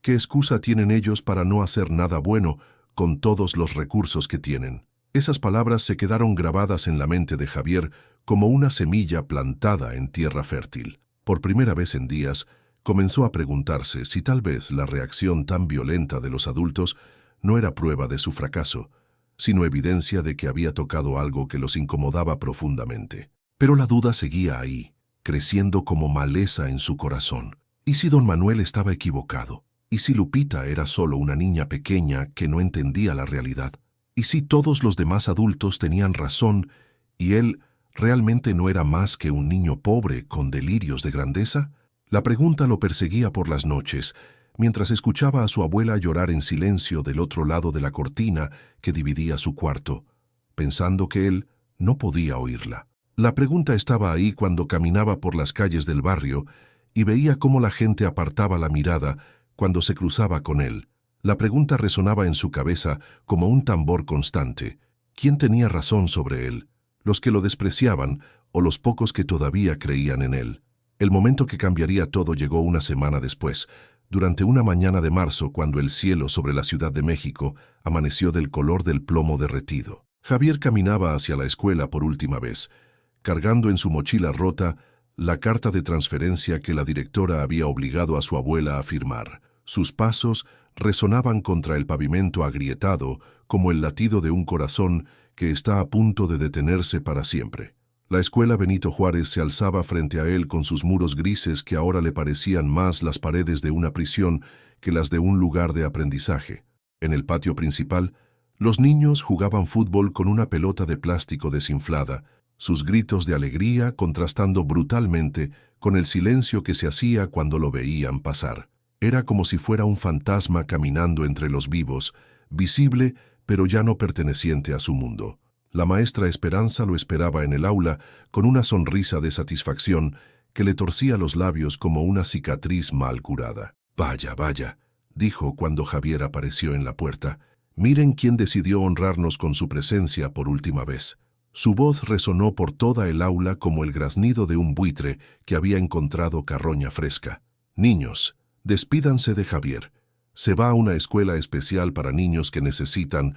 ¿Qué excusa tienen ellos para no hacer nada bueno con todos los recursos que tienen? Esas palabras se quedaron grabadas en la mente de Javier como una semilla plantada en tierra fértil. Por primera vez en días, comenzó a preguntarse si tal vez la reacción tan violenta de los adultos no era prueba de su fracaso, sino evidencia de que había tocado algo que los incomodaba profundamente. Pero la duda seguía ahí, creciendo como maleza en su corazón. ¿Y si don Manuel estaba equivocado? ¿Y si Lupita era solo una niña pequeña que no entendía la realidad? ¿Y si todos los demás adultos tenían razón y él realmente no era más que un niño pobre con delirios de grandeza? La pregunta lo perseguía por las noches, mientras escuchaba a su abuela llorar en silencio del otro lado de la cortina que dividía su cuarto, pensando que él no podía oírla. La pregunta estaba ahí cuando caminaba por las calles del barrio y veía cómo la gente apartaba la mirada cuando se cruzaba con él. La pregunta resonaba en su cabeza como un tambor constante. ¿Quién tenía razón sobre él? ¿Los que lo despreciaban o los pocos que todavía creían en él? El momento que cambiaría todo llegó una semana después, durante una mañana de marzo, cuando el cielo sobre la Ciudad de México amaneció del color del plomo derretido. Javier caminaba hacia la escuela por última vez, cargando en su mochila rota la carta de transferencia que la directora había obligado a su abuela a firmar. Sus pasos resonaban contra el pavimento agrietado como el latido de un corazón que está a punto de detenerse para siempre. La escuela Benito Juárez se alzaba frente a él con sus muros grises que ahora le parecían más las paredes de una prisión que las de un lugar de aprendizaje. En el patio principal, los niños jugaban fútbol con una pelota de plástico desinflada, sus gritos de alegría contrastando brutalmente con el silencio que se hacía cuando lo veían pasar. Era como si fuera un fantasma caminando entre los vivos, visible pero ya no perteneciente a su mundo. La maestra Esperanza lo esperaba en el aula con una sonrisa de satisfacción que le torcía los labios como una cicatriz mal curada. «Vaya, vaya», dijo cuando Javier apareció en la puerta. «Miren quién decidió honrarnos con su presencia por última vez». Su voz resonó por toda el aula como el graznido de un buitre que había encontrado carroña fresca. «Niños, despídanse de Javier. Se va a una escuela especial para niños que necesitan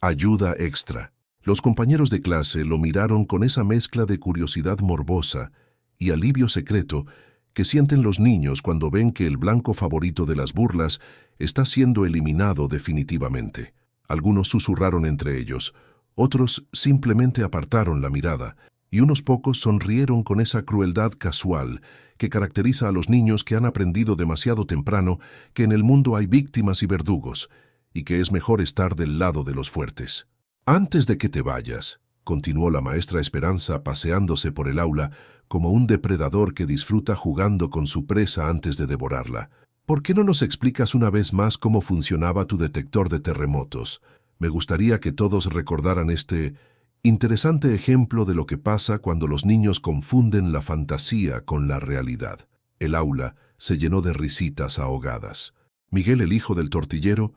ayuda extra». Los compañeros de clase lo miraron con esa mezcla de curiosidad morbosa y alivio secreto que sienten los niños cuando ven que el blanco favorito de las burlas está siendo eliminado definitivamente. Algunos susurraron entre ellos, otros simplemente apartaron la mirada, y unos pocos sonrieron con esa crueldad casual que caracteriza a los niños que han aprendido demasiado temprano que en el mundo hay víctimas y verdugos, y que es mejor estar del lado de los fuertes. «Antes de que te vayas», continuó la maestra Esperanza paseándose por el aula como un depredador que disfruta jugando con su presa antes de devorarla, «¿por qué no nos explicas una vez más cómo funcionaba tu detector de terremotos? Me gustaría que todos recordaran este interesante ejemplo de lo que pasa cuando los niños confunden la fantasía con la realidad». El aula se llenó de risitas ahogadas. Miguel, el hijo del tortillero,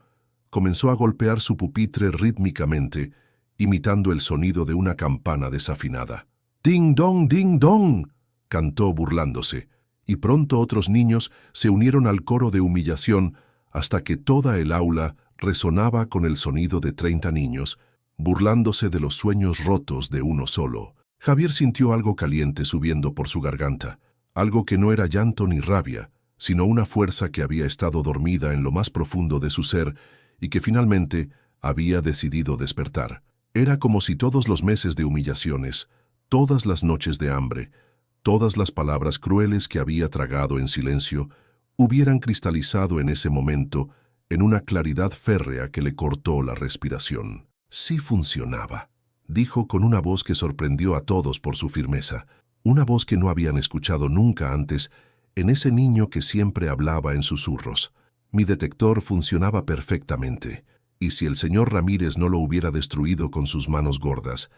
comenzó a golpear su pupitre rítmicamente, imitando el sonido de una campana desafinada. «¡Ding dong, ding dong!», cantó burlándose, y pronto otros niños se unieron al coro de humillación hasta que toda el aula resonaba con el sonido de 30 niños, burlándose de los sueños rotos de uno solo. Javier sintió algo caliente subiendo por su garganta, algo que no era llanto ni rabia, sino una fuerza que había estado dormida en lo más profundo de su ser y que finalmente había decidido despertar. Era como si todos los meses de humillaciones, todas las noches de hambre, todas las palabras crueles que había tragado en silencio, hubieran cristalizado en ese momento en una claridad férrea que le cortó la respiración. «Sí funcionaba», dijo con una voz que sorprendió a todos por su firmeza, una voz que no habían escuchado nunca antes en ese niño que siempre hablaba en susurros. «Mi detector funcionaba perfectamente, y si el señor Ramírez no lo hubiera destruido con sus manos gordas,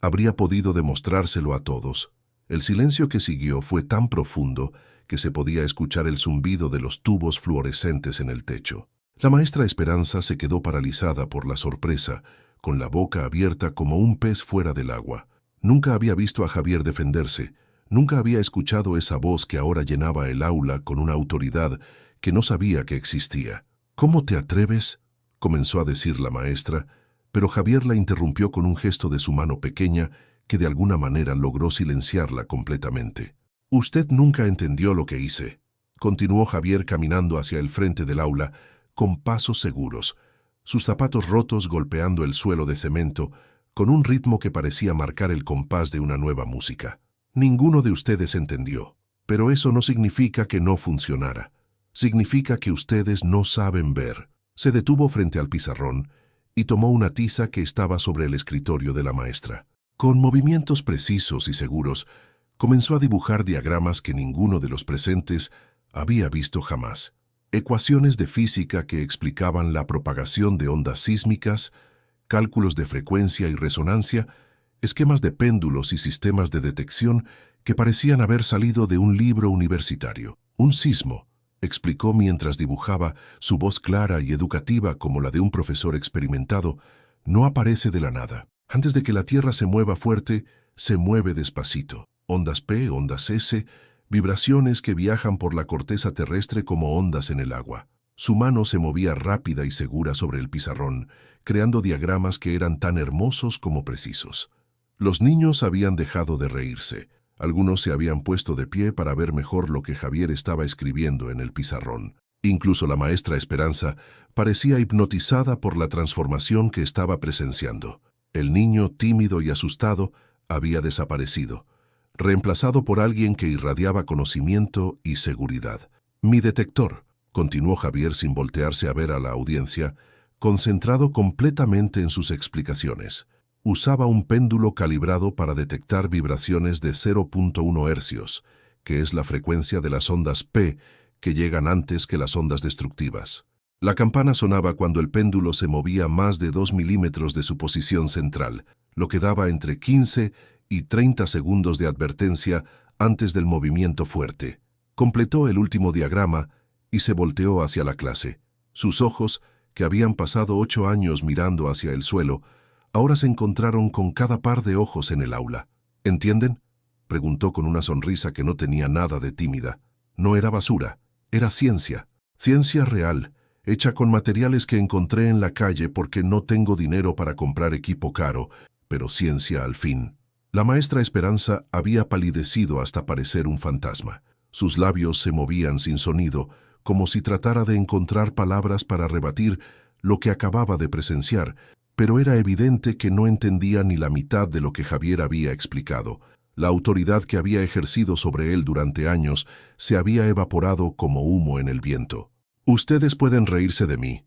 habría podido demostrárselo a todos». El silencio que siguió fue tan profundo que se podía escuchar el zumbido de los tubos fluorescentes en el techo. La maestra Esperanza se quedó paralizada por la sorpresa, con la boca abierta como un pez fuera del agua. Nunca había visto a Javier defenderse, nunca había escuchado esa voz que ahora llenaba el aula con una autoridad que no sabía que existía. «¿Cómo te atreves?», comenzó a decir la maestra, pero Javier la interrumpió con un gesto de su mano pequeña que de alguna manera logró silenciarla completamente. «Usted nunca entendió lo que hice», continuó Javier caminando hacia el frente del aula con pasos seguros, sus zapatos rotos golpeando el suelo de cemento con un ritmo que parecía marcar el compás de una nueva música. «Ninguno de ustedes entendió, pero eso no significa que no funcionara. Significa que ustedes no saben ver». Se detuvo frente al pizarrón y tomó una tiza que estaba sobre el escritorio de la maestra. Con movimientos precisos y seguros, comenzó a dibujar diagramas que ninguno de los presentes había visto jamás. Ecuaciones de física que explicaban la propagación de ondas sísmicas, cálculos de frecuencia y resonancia, esquemas de péndulos y sistemas de detección que parecían haber salido de un libro universitario. «Un sismo», explicó mientras dibujaba, su voz clara y educativa como la de un profesor experimentado, «no aparece de la nada. Antes de que la Tierra se mueva fuerte, se mueve despacito. Ondas P, ondas S, vibraciones que viajan por la corteza terrestre como ondas en el agua». Su mano se movía rápida y segura sobre el pizarrón, creando diagramas que eran tan hermosos como precisos. Los niños habían dejado de reírse. Algunos se habían puesto de pie para ver mejor lo que Javier estaba escribiendo en el pizarrón. Incluso la maestra Esperanza parecía hipnotizada por la transformación que estaba presenciando. El niño, tímido y asustado, había desaparecido, reemplazado por alguien que irradiaba conocimiento y seguridad. «Mi detector», continuó Javier sin voltearse a ver a la audiencia, concentrado completamente en sus explicaciones. Usaba un péndulo calibrado para detectar vibraciones de 0.1 hercios, que es la frecuencia de las ondas P que llegan antes que las ondas destructivas. La campana sonaba cuando el péndulo se movía más de 2 milímetros de su posición central, lo que daba entre 15 y 30 segundos de advertencia antes del movimiento fuerte. Completó el último diagrama y se volteó hacia la clase. Sus ojos, que habían pasado 8 años mirando hacia el suelo, ahora se encontraron con cada par de ojos en el aula. «¿Entienden?», preguntó con una sonrisa que no tenía nada de tímida. No era basura, era ciencia. Ciencia real, hecha con materiales que encontré en la calle porque no tengo dinero para comprar equipo caro, pero ciencia al fin. La maestra Esperanza había palidecido hasta parecer un fantasma. Sus labios se movían sin sonido, como si tratara de encontrar palabras para rebatir lo que acababa de presenciar, pero era evidente que no entendía ni la mitad de lo que Javier había explicado. La autoridad que había ejercido sobre él durante años se había evaporado como humo en el viento. «Ustedes pueden reírse de mí»,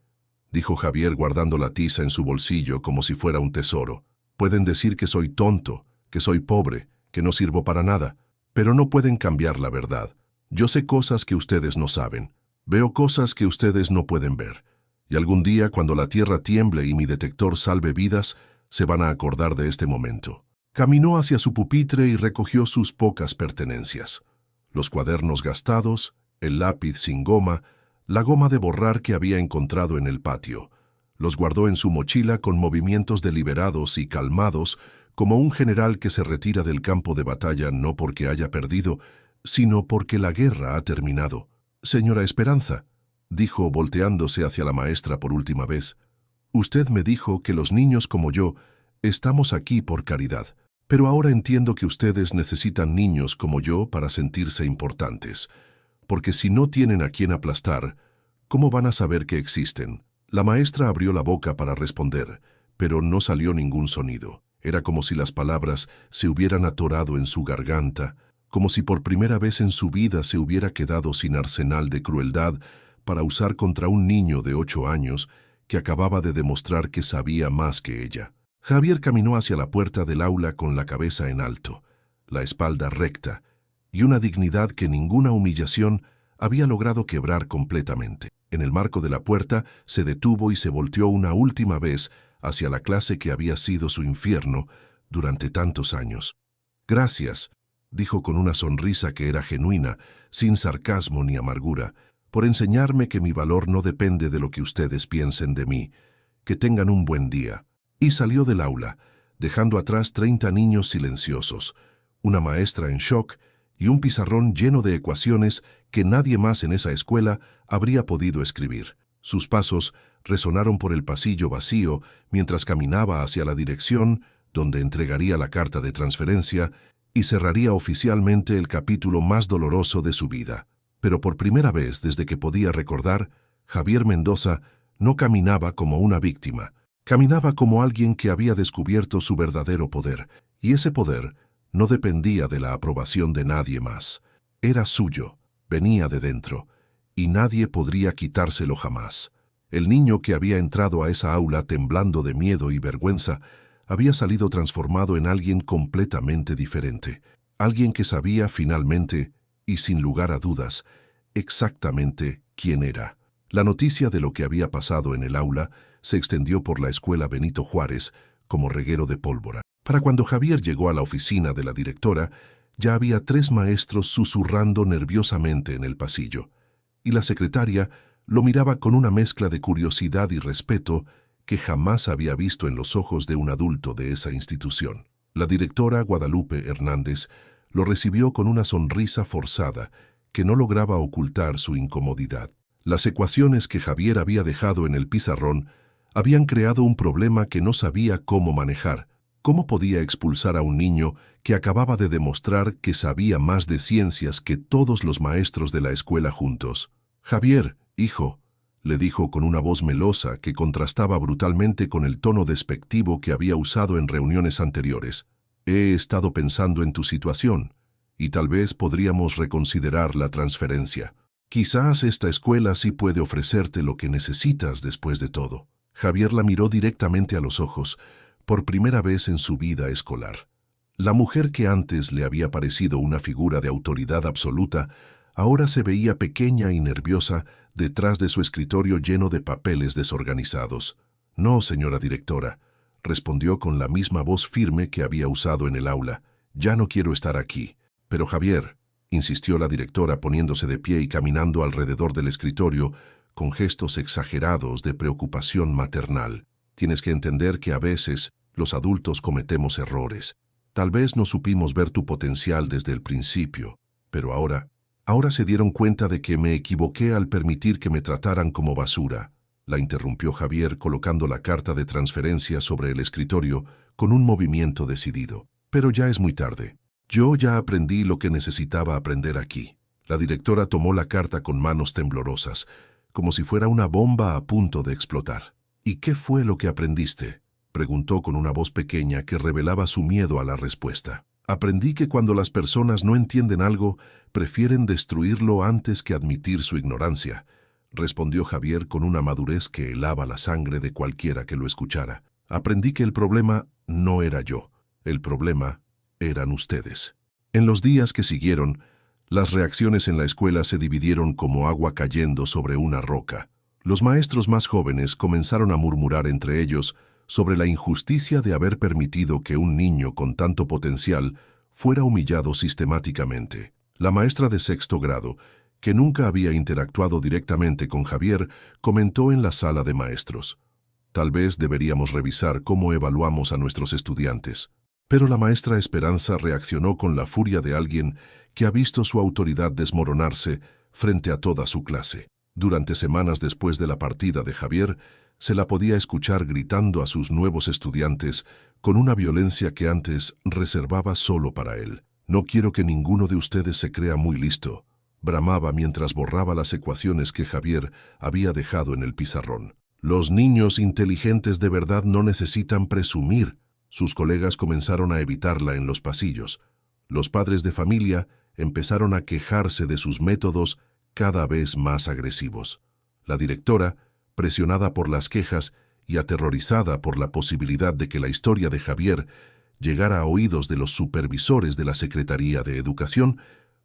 dijo Javier guardando la tiza en su bolsillo como si fuera un tesoro. «Pueden decir que soy tonto, que soy pobre, que no sirvo para nada, pero no pueden cambiar la verdad. Yo sé cosas que ustedes no saben. Veo cosas que ustedes no pueden ver. Y algún día, cuando la tierra tiemble y mi detector salve vidas, se van a acordar de este momento». Caminó hacia su pupitre y recogió sus pocas pertenencias. Los cuadernos gastados, el lápiz sin goma, la goma de borrar que había encontrado en el patio. Los guardó en su mochila con movimientos deliberados y calmados, como un general que se retira del campo de batalla no porque haya perdido, sino porque la guerra ha terminado. «Señora Esperanza», dijo volteándose hacia la maestra por última vez, «usted me dijo que los niños como yo estamos aquí por caridad. Pero ahora entiendo que ustedes necesitan niños como yo para sentirse importantes. Porque si no tienen a quien aplastar, ¿cómo van a saber que existen?». La maestra abrió la boca para responder, pero no salió ningún sonido. Era como si las palabras se hubieran atorado en su garganta, como si por primera vez en su vida se hubiera quedado sin arsenal de crueldad para usar contra un niño de 8 años que acababa de demostrar que sabía más que ella. Javier caminó hacia la puerta del aula con la cabeza en alto, la espalda recta, y una dignidad que ninguna humillación había logrado quebrar completamente. En el marco de la puerta se detuvo y se volteó una última vez hacia la clase que había sido su infierno durante tantos años. «Gracias», dijo con una sonrisa que era genuina, sin sarcasmo ni amargura, «por enseñarme que mi valor no depende de lo que ustedes piensen de mí. Que tengan un buen día». Y salió del aula, dejando atrás 30 niños silenciosos, una maestra en shock y un pizarrón lleno de ecuaciones que nadie más en esa escuela habría podido escribir. Sus pasos resonaron por el pasillo vacío mientras caminaba hacia la dirección donde entregaría la carta de transferencia y cerraría oficialmente el capítulo más doloroso de su vida. Pero por primera vez desde que podía recordar, Javier Mendoza no caminaba como una víctima. Caminaba como alguien que había descubierto su verdadero poder, y ese poder no dependía de la aprobación de nadie más. Era suyo, venía de dentro, y nadie podría quitárselo jamás. El niño que había entrado a esa aula temblando de miedo y vergüenza había salido transformado en alguien completamente diferente. Alguien que sabía finalmente, y sin lugar a dudas, exactamente quién era. La noticia de lo que había pasado en el aula se extendió por la escuela Benito Juárez como reguero de pólvora. Para cuando Javier llegó a la oficina de la directora, ya había 3 maestros susurrando nerviosamente en el pasillo, y la secretaria lo miraba con una mezcla de curiosidad y respeto que jamás había visto en los ojos de un adulto de esa institución. La directora Guadalupe Hernández lo recibió con una sonrisa forzada que no lograba ocultar su incomodidad. Las ecuaciones que Javier había dejado en el pizarrón habían creado un problema que no sabía cómo manejar. ¿Cómo podía expulsar a un niño que acababa de demostrar que sabía más de ciencias que todos los maestros de la escuela juntos? Javier, hijo, le dijo con una voz melosa que contrastaba brutalmente con el tono despectivo que había usado en reuniones anteriores. He estado pensando en tu situación, y tal vez podríamos reconsiderar la transferencia. Quizás esta escuela sí puede ofrecerte lo que necesitas después de todo. Javier la miró directamente a los ojos, por primera vez en su vida escolar. La mujer que antes le había parecido una figura de autoridad absoluta, ahora se veía pequeña y nerviosa detrás de su escritorio lleno de papeles desorganizados. No, señora directora, respondió con la misma voz firme que había usado en el aula. Ya no quiero estar aquí. Pero Javier, insistió la directora poniéndose de pie y caminando alrededor del escritorio con gestos exagerados de preocupación maternal. Tienes que entender que a veces los adultos cometemos errores. Tal vez no supimos ver tu potencial desde el principio, pero ahora se dieron cuenta de que me equivoqué al permitir que me trataran como basura. La interrumpió Javier colocando la carta de transferencia sobre el escritorio con un movimiento decidido. Pero ya es muy tarde. Yo ya aprendí lo que necesitaba aprender aquí. La directora tomó la carta con manos temblorosas, como si fuera una bomba a punto de explotar. ¿Y qué fue lo que aprendiste?, preguntó con una voz pequeña que revelaba su miedo a la respuesta. Aprendí que cuando las personas no entienden algo, prefieren destruirlo antes que admitir su ignorancia, respondió Javier con una madurez que helaba la sangre de cualquiera que lo escuchara. Aprendí que el problema no era yo, el problema eran ustedes. En los días que siguieron, las reacciones en la escuela se dividieron como agua cayendo sobre una roca. Los maestros más jóvenes comenzaron a murmurar entre ellos sobre la injusticia de haber permitido que un niño con tanto potencial fuera humillado sistemáticamente. La maestra de 6º grado, que nunca había interactuado directamente con Javier, comentó en la sala de maestros: tal vez deberíamos revisar cómo evaluamos a nuestros estudiantes. Pero la maestra Esperanza reaccionó con la furia de alguien que ha visto su autoridad desmoronarse frente a toda su clase. Durante semanas después de la partida de Javier, se la podía escuchar gritando a sus nuevos estudiantes con una violencia que antes reservaba solo para él. No quiero que ninguno de ustedes se crea muy listo, bramaba mientras borraba las ecuaciones que Javier había dejado en el pizarrón. Los niños inteligentes de verdad no necesitan presumir. Sus colegas comenzaron a evitarla en los pasillos. Los padres de familia empezaron a quejarse de sus métodos cada vez más agresivos. La directora, presionada por las quejas y aterrorizada por la posibilidad de que la historia de Javier llegara a oídos de los supervisores de la Secretaría de Educación,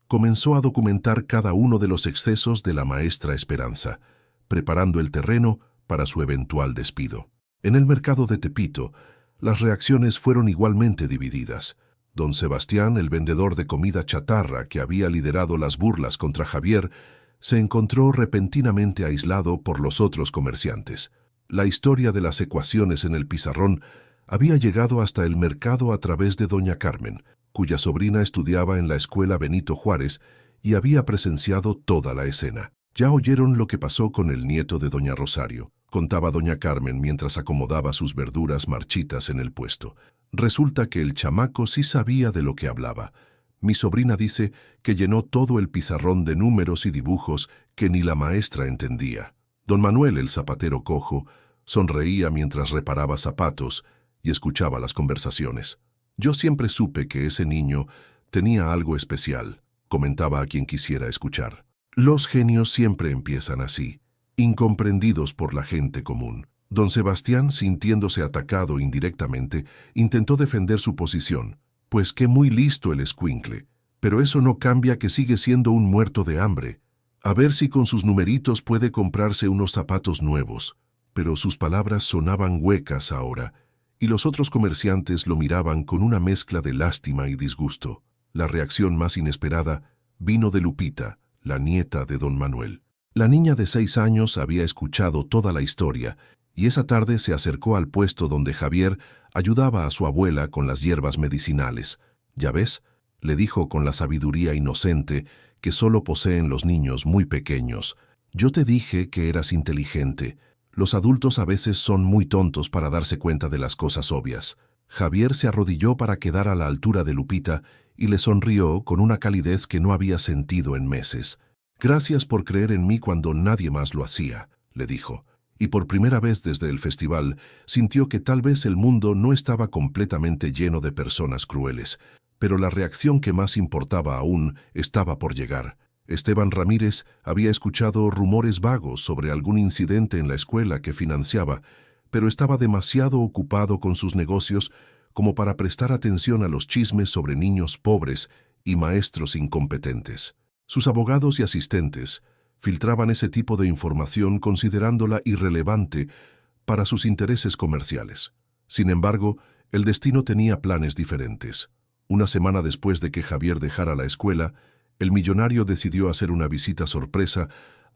comenzó a documentar cada uno de los excesos de la maestra Esperanza, preparando el terreno para su eventual despido. En el mercado de Tepito, las reacciones fueron igualmente divididas. Don Sebastián, el vendedor de comida chatarra que había liderado las burlas contra Javier, se encontró repentinamente aislado por los otros comerciantes. La historia de las ecuaciones en el pizarrón había llegado hasta el mercado a través de doña Carmen, cuya sobrina estudiaba en la escuela Benito Juárez y había presenciado toda la escena. Ya oyeron lo que pasó con el nieto de doña Rosario, contaba doña Carmen mientras acomodaba sus verduras marchitas en el puesto. Resulta que el chamaco sí sabía de lo que hablaba. Mi sobrina dice que llenó todo el pizarrón de números y dibujos que ni la maestra entendía. Don Manuel, el zapatero cojo, sonreía mientras reparaba zapatos y escuchaba las conversaciones. Yo siempre supe que ese niño tenía algo especial, comentaba a quien quisiera escuchar. Los genios siempre empiezan así, incomprendidos por la gente común. Don Sebastián, sintiéndose atacado indirectamente, intentó defender su posición. Pues qué muy listo el escuincle, pero eso no cambia que sigue siendo un muerto de hambre. A ver si con sus numeritos puede comprarse unos zapatos nuevos. Pero sus palabras sonaban huecas ahora, y los otros comerciantes lo miraban con una mezcla de lástima y disgusto. La reacción más inesperada vino de Lupita, la nieta de don Manuel. La niña de 6 años había escuchado toda la historia, y esa tarde se acercó al puesto donde Javier ayudaba a su abuela con las hierbas medicinales. «Ya ves», le dijo con la sabiduría inocente que solo poseen los niños muy pequeños. «Yo te dije que eras inteligente. Los adultos a veces son muy tontos para darse cuenta de las cosas obvias». Javier se arrodilló para quedar a la altura de Lupita y le sonrió con una calidez que no había sentido en meses. «Gracias por creer en mí cuando nadie más lo hacía», le dijo. Y por primera vez desde el festival sintió que tal vez el mundo no estaba completamente lleno de personas crueles, pero la reacción que más importaba aún estaba por llegar. Esteban Ramírez había escuchado rumores vagos sobre algún incidente en la escuela que financiaba, pero estaba demasiado ocupado con sus negocios como para prestar atención a los chismes sobre niños pobres y maestros incompetentes. Sus abogados y asistentes filtraban ese tipo de información considerándola irrelevante para sus intereses comerciales. Sin embargo, el destino tenía planes diferentes. Una semana después de que Javier dejara la escuela, el millonario decidió hacer una visita sorpresa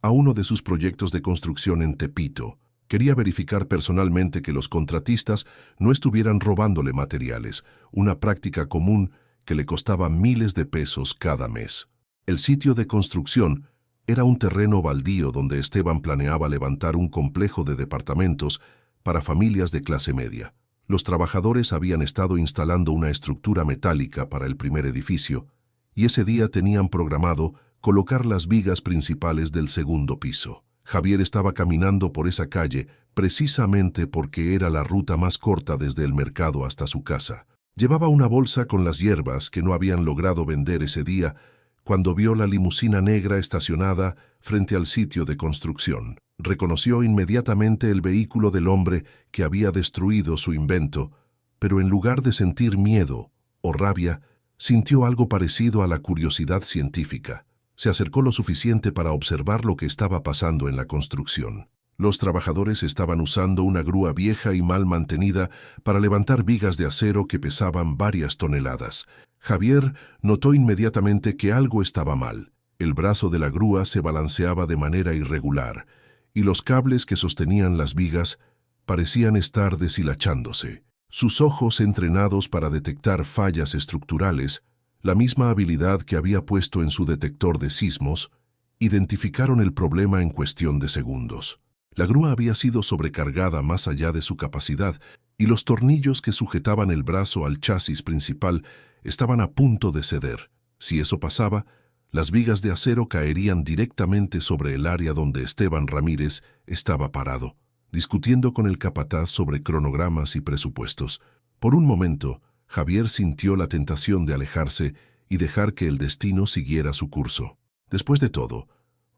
a uno de sus proyectos de construcción en Tepito. Quería verificar personalmente que los contratistas no estuvieran robándole materiales, una práctica común que le costaba miles de pesos cada mes. El sitio de construcción era un terreno baldío donde Esteban planeaba levantar un complejo de departamentos para familias de clase media. Los trabajadores habían estado instalando una estructura metálica para el primer edificio, y ese día tenían programado colocar las vigas principales del segundo piso. Javier estaba caminando por esa calle precisamente porque era la ruta más corta desde el mercado hasta su casa. Llevaba una bolsa con las hierbas que no habían logrado vender ese día cuando vio la limusina negra estacionada frente al sitio de construcción. Reconoció inmediatamente el vehículo del hombre que había destruido su invento, pero en lugar de sentir miedo o rabia, sintió algo parecido a la curiosidad científica. Se acercó lo suficiente para observar lo que estaba pasando en la construcción. Los trabajadores estaban usando una grúa vieja y mal mantenida para levantar vigas de acero que pesaban varias toneladas. Javier notó inmediatamente que algo estaba mal. El brazo de la grúa se balanceaba de manera irregular, y los cables que sostenían las vigas parecían estar deshilachándose. Sus ojos, entrenados para detectar fallas estructurales, la misma habilidad que había puesto en su detector de sismos, identificaron el problema en cuestión de segundos. La grúa había sido sobrecargada más allá de su capacidad, y los tornillos que sujetaban el brazo al chasis principal estaban a punto de ceder. Si eso pasaba, las vigas de acero caerían directamente sobre el área donde Esteban Ramírez estaba parado, discutiendo con el capataz sobre cronogramas y presupuestos. Por un momento, Javier sintió la tentación de alejarse y dejar que el destino siguiera su curso. Después de todo,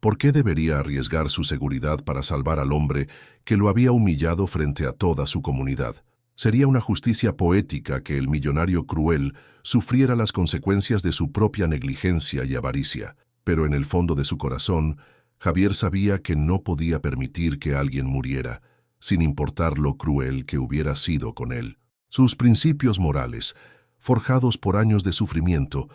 ¿por qué debería arriesgar su seguridad para salvar al hombre que lo había humillado frente a toda su comunidad? Sería una justicia poética que el millonario cruel sufriera las consecuencias de su propia negligencia y avaricia, pero en el fondo de su corazón, Javier sabía que no podía permitir que alguien muriera, sin importar lo cruel que hubiera sido con él. Sus principios morales, forjados por años de sufrimiento,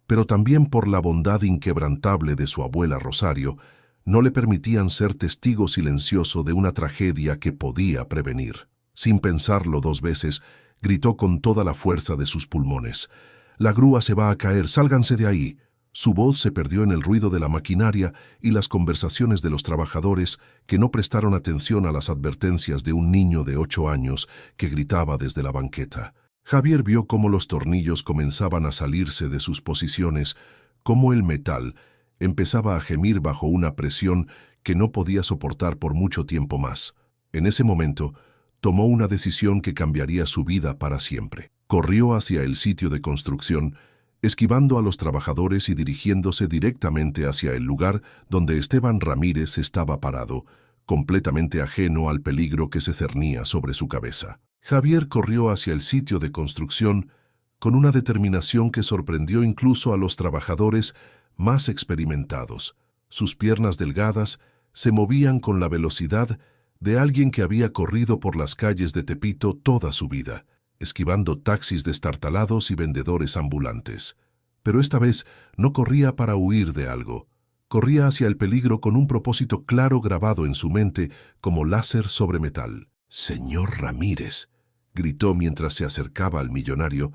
pero también por la bondad inquebrantable de su abuela Rosario, no le permitían ser testigo silencioso de una tragedia que podía prevenir. Sin pensarlo 2 veces, gritó con toda la fuerza de sus pulmones: «La grúa se va a caer, sálganse de ahí». Su voz se perdió en el ruido de la maquinaria y las conversaciones de los trabajadores que no prestaron atención a las advertencias de un niño de 8 años que gritaba desde la banqueta. Javier vio cómo los tornillos comenzaban a salirse de sus posiciones, cómo el metal empezaba a gemir bajo una presión que no podía soportar por mucho tiempo más. En ese momento, tomó una decisión que cambiaría su vida para siempre. Corrió hacia el sitio de construcción, esquivando a los trabajadores y dirigiéndose directamente hacia el lugar donde Esteban Ramírez estaba parado, completamente ajeno al peligro que se cernía sobre su cabeza. Javier corrió hacia el sitio de construcción con una determinación que sorprendió incluso a los trabajadores más experimentados. Sus piernas delgadas se movían con la velocidad de alguien que había corrido por las calles de Tepito toda su vida, esquivando taxis destartalados y vendedores ambulantes. Pero esta vez no corría para huir de algo. Corría hacia el peligro con un propósito claro grabado en su mente como láser sobre metal. «Señor Ramírez», gritó mientras se acercaba al millonario,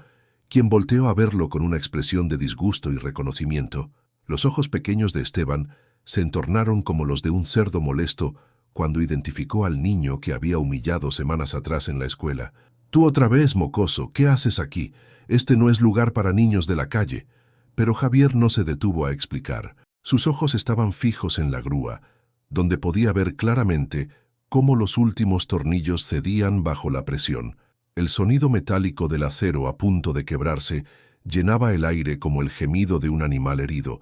quien volteó a verlo con una expresión de disgusto y reconocimiento. Los ojos pequeños de Esteban se entornaron como los de un cerdo molesto cuando identificó al niño que había humillado semanas atrás en la escuela. «Tú otra vez, mocoso, ¿qué haces aquí? Este no es lugar para niños de la calle». Pero Javier no se detuvo a explicar. Sus ojos estaban fijos en la grúa, donde podía ver claramente cómo los últimos tornillos cedían bajo la presión. El sonido metálico del acero a punto de quebrarse llenaba el aire como el gemido de un animal herido,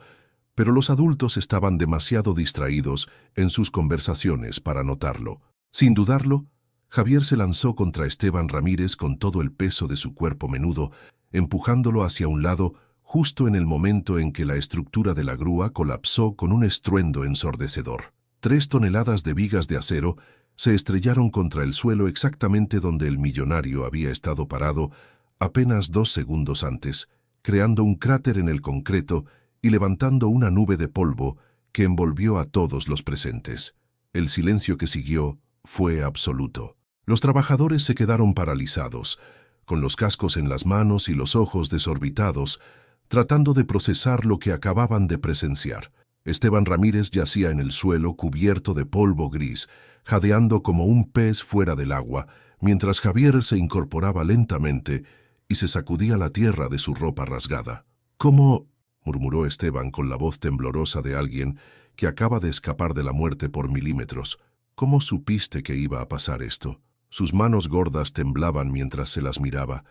pero los adultos estaban demasiado distraídos en sus conversaciones para notarlo. Sin dudarlo, Javier se lanzó contra Esteban Ramírez con todo el peso de su cuerpo menudo, empujándolo hacia un lado justo en el momento en que la estructura de la grúa colapsó con un estruendo ensordecedor. 3 toneladas de vigas de acero se estrellaron contra el suelo exactamente donde el millonario había estado parado apenas 2 segundos antes, creando un cráter en el concreto y levantando una nube de polvo que envolvió a todos los presentes. El silencio que siguió fue absoluto. Los trabajadores se quedaron paralizados, con los cascos en las manos y los ojos desorbitados, tratando de procesar lo que acababan de presenciar. Esteban Ramírez yacía en el suelo cubierto de polvo gris, jadeando como un pez fuera del agua, mientras Javier se incorporaba lentamente y se sacudía la tierra de su ropa rasgada. «¿Cómo?», murmuró Esteban con la voz temblorosa de alguien que acaba de escapar de la muerte por milímetros. «¿Cómo supiste que iba a pasar esto?». Sus manos gordas temblaban mientras se las miraba,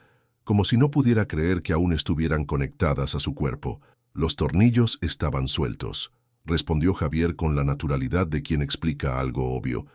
como si no pudiera creer que aún estuvieran conectadas a su cuerpo. «Los tornillos estaban sueltos», respondió Javier con la naturalidad de quien explica algo obvio.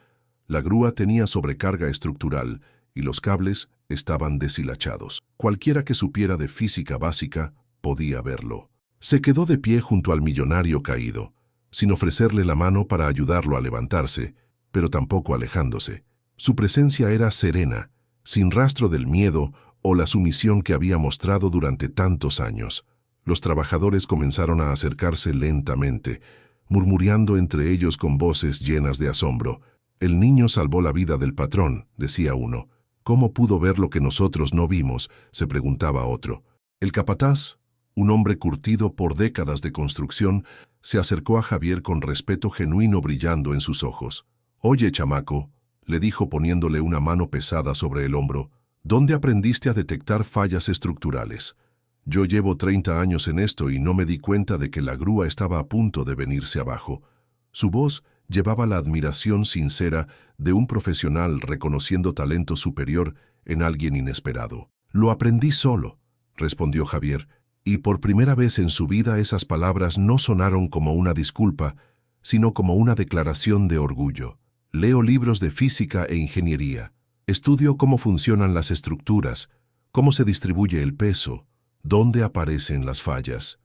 La grúa tenía sobrecarga estructural y los cables estaban deshilachados. Cualquiera que supiera de física básica podía verlo. Se quedó de pie junto al millonario caído, sin ofrecerle la mano para ayudarlo a levantarse, pero tampoco alejándose. Su presencia era serena, sin rastro del miedo o la sumisión que había mostrado durante tantos años. Los trabajadores comenzaron a acercarse lentamente, murmurando entre ellos con voces llenas de asombro. «El niño salvó la vida del patrón», decía uno. «¿Cómo pudo ver lo que nosotros no vimos?», se preguntaba otro. El capataz, un hombre curtido por décadas de construcción, se acercó a Javier con respeto genuino brillando en sus ojos. «Oye, chamaco», le dijo poniéndole una mano pesada sobre el hombro, «¿dónde aprendiste a detectar fallas estructurales? Yo llevo 30 años en esto y no me di cuenta de que la grúa estaba a punto de venirse abajo». Su voz llevaba la admiración sincera de un profesional reconociendo talento superior en alguien inesperado. «Lo aprendí solo», respondió Javier, y por primera vez en su vida esas palabras no sonaron como una disculpa, sino como una declaración de orgullo. «Leo libros de física e ingeniería. Estudio cómo funcionan las estructuras, cómo se distribuye el peso, dónde aparecen las fallas.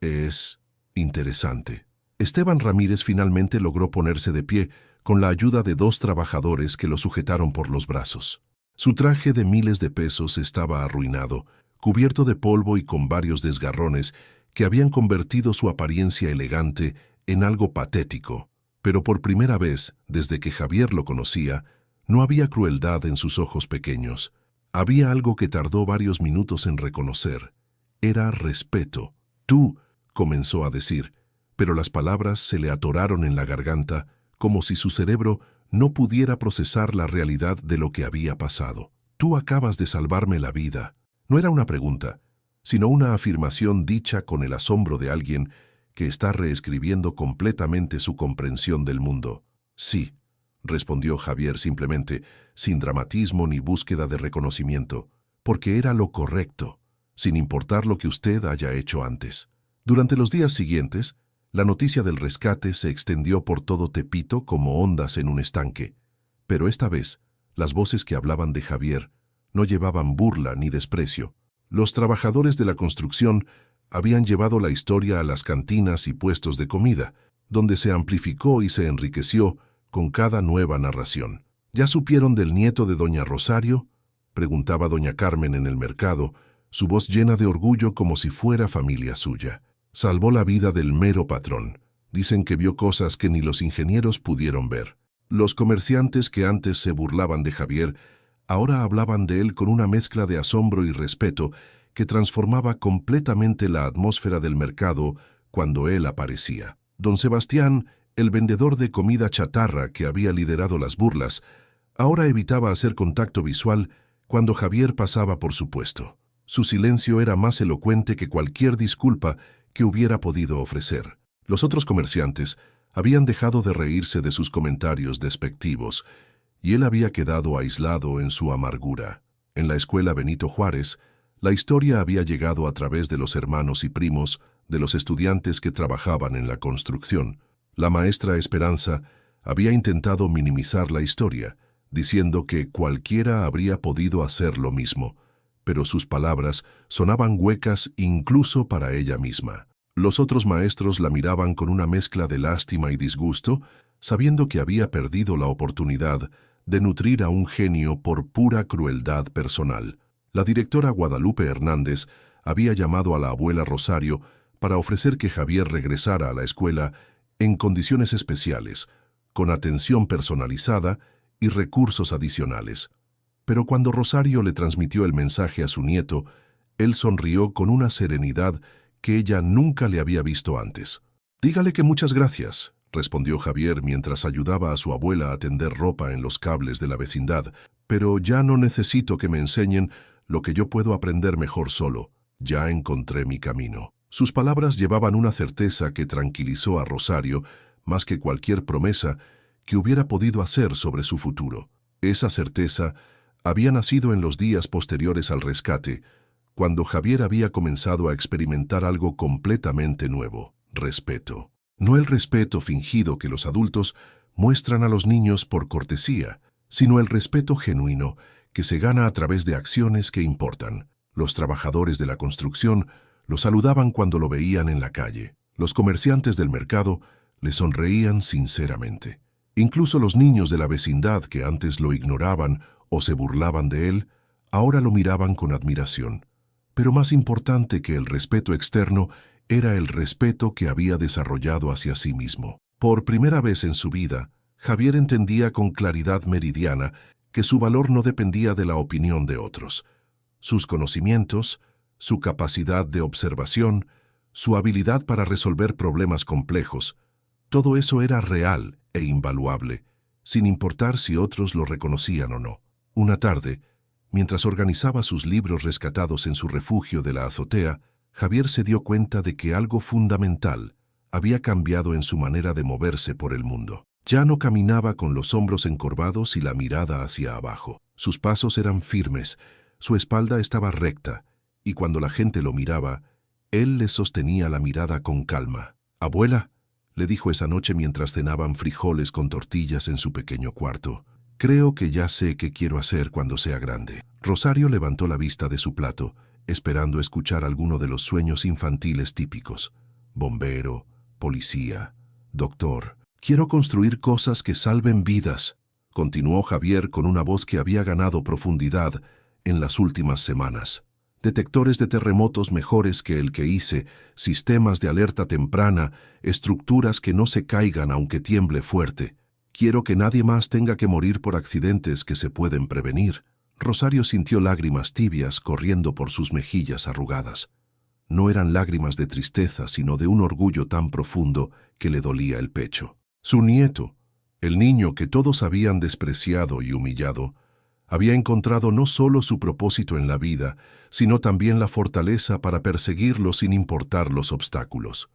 Es interesante». Esteban Ramírez finalmente logró ponerse de pie con la ayuda de 2 trabajadores que lo sujetaron por los brazos. Su traje de miles de pesos estaba arruinado, cubierto de polvo y con varios desgarrones que habían convertido su apariencia elegante en algo patético. Pero por primera vez, desde que Javier lo conocía, no había crueldad en sus ojos pequeños. Había algo que tardó varios minutos en reconocer. Era respeto. «Tú, comenzó a decir, pero las palabras se le atoraron en la garganta como si su cerebro no pudiera procesar la realidad de lo que había pasado. Tú acabas de salvarme la vida. No era una pregunta, sino una afirmación dicha con el asombro de alguien que está reescribiendo completamente su comprensión del mundo. Sí, respondió Javier simplemente, sin dramatismo ni búsqueda de reconocimiento, porque era lo correcto, sin importar lo que usted haya hecho antes. Durante los días siguientes, la noticia del rescate se extendió por todo Tepito como ondas en un estanque, pero esta vez, las voces que hablaban de Javier no llevaban burla ni desprecio. Los trabajadores de la construcción habían llevado la historia a las cantinas y puestos de comida, donde se amplificó y se enriqueció con cada nueva narración. ¿Ya supieron del nieto de doña Rosario?, preguntaba doña Carmen en el mercado, su voz llena de orgullo como si fuera familia suya. Salvó la vida del mero patrón. Dicen que vio cosas que ni los ingenieros pudieron ver. Los comerciantes que antes se burlaban de Javier, ahora hablaban de él con una mezcla de asombro y respeto que transformaba completamente la atmósfera del mercado cuando él aparecía. Don Sebastián, el vendedor de comida chatarra que había liderado las burlas, ahora evitaba hacer contacto visual cuando Javier pasaba por su puesto. Su silencio era más elocuente que cualquier disculpa que hubiera podido ofrecer. Los otros comerciantes habían dejado de reírse de sus comentarios despectivos, y él había quedado aislado en su amargura. En la escuela Benito Juárez, la historia había llegado a través de los hermanos y primos de los estudiantes que trabajaban en la construcción. La maestra Esperanza había intentado minimizar la historia, diciendo que cualquiera habría podido hacer lo mismo, pero sus palabras sonaban huecas incluso para ella misma. Los otros maestros la miraban con una mezcla de lástima y disgusto, sabiendo que había perdido la oportunidad de nutrir a un genio por pura crueldad personal. La directora Guadalupe Hernández había llamado a la abuela Rosario para ofrecer que Javier regresara a la escuela en condiciones especiales, con atención personalizada y recursos adicionales. Pero cuando Rosario le transmitió el mensaje a su nieto, él sonrió con una serenidad que ella nunca le había visto antes. «Dígale que muchas gracias», respondió Javier mientras ayudaba a su abuela a tender ropa en los cables de la vecindad, «pero ya no necesito que me enseñen lo que yo puedo aprender mejor solo. Ya encontré mi camino». Sus palabras llevaban una certeza que tranquilizó a Rosario más que cualquier promesa que hubiera podido hacer sobre su futuro. Esa certeza había nacido en los días posteriores al rescate, cuando Javier había comenzado a experimentar algo completamente nuevo: respeto. No el respeto fingido que los adultos muestran a los niños por cortesía, sino el respeto genuino que se gana a través de acciones que importan. Los trabajadores de la construcción lo saludaban cuando lo veían en la calle. Los comerciantes del mercado le sonreían sinceramente. Incluso los niños de la vecindad que antes lo ignoraban o se burlaban de él, ahora lo miraban con admiración. Pero más importante que el respeto externo era el respeto que había desarrollado hacia sí mismo. Por primera vez en su vida, Javier entendía con claridad meridiana que su valor no dependía de la opinión de otros. Sus conocimientos, su capacidad de observación, su habilidad para resolver problemas complejos, todo eso era real e invaluable, sin importar si otros lo reconocían o no. Una tarde, mientras organizaba sus libros rescatados en su refugio de la azotea, Javier se dio cuenta de que algo fundamental había cambiado en su manera de moverse por el mundo. Ya no caminaba con los hombros encorvados y la mirada hacia abajo. Sus pasos eran firmes, su espalda estaba recta, y cuando la gente lo miraba, él les sostenía la mirada con calma. «Abuela», le dijo esa noche mientras cenaban frijoles con tortillas en su pequeño cuarto, «creo que ya sé qué quiero hacer cuando sea grande». Rosario levantó la vista de su plato, esperando escuchar alguno de los sueños infantiles típicos. «Bombero, policía, doctor. Quiero construir cosas que salven vidas», continuó Javier con una voz que había ganado profundidad en las últimas semanas. «Detectores de terremotos mejores que el que hice, sistemas de alerta temprana, estructuras que no se caigan aunque tiemble fuerte. Quiero que nadie más tenga que morir por accidentes que se pueden prevenir». Rosario sintió lágrimas tibias corriendo por sus mejillas arrugadas. No eran lágrimas de tristeza, sino de un orgullo tan profundo que le dolía el pecho. Su nieto, el niño que todos habían despreciado y humillado, había encontrado no solo su propósito en la vida, sino también la fortaleza para perseguirlo sin importar los obstáculos.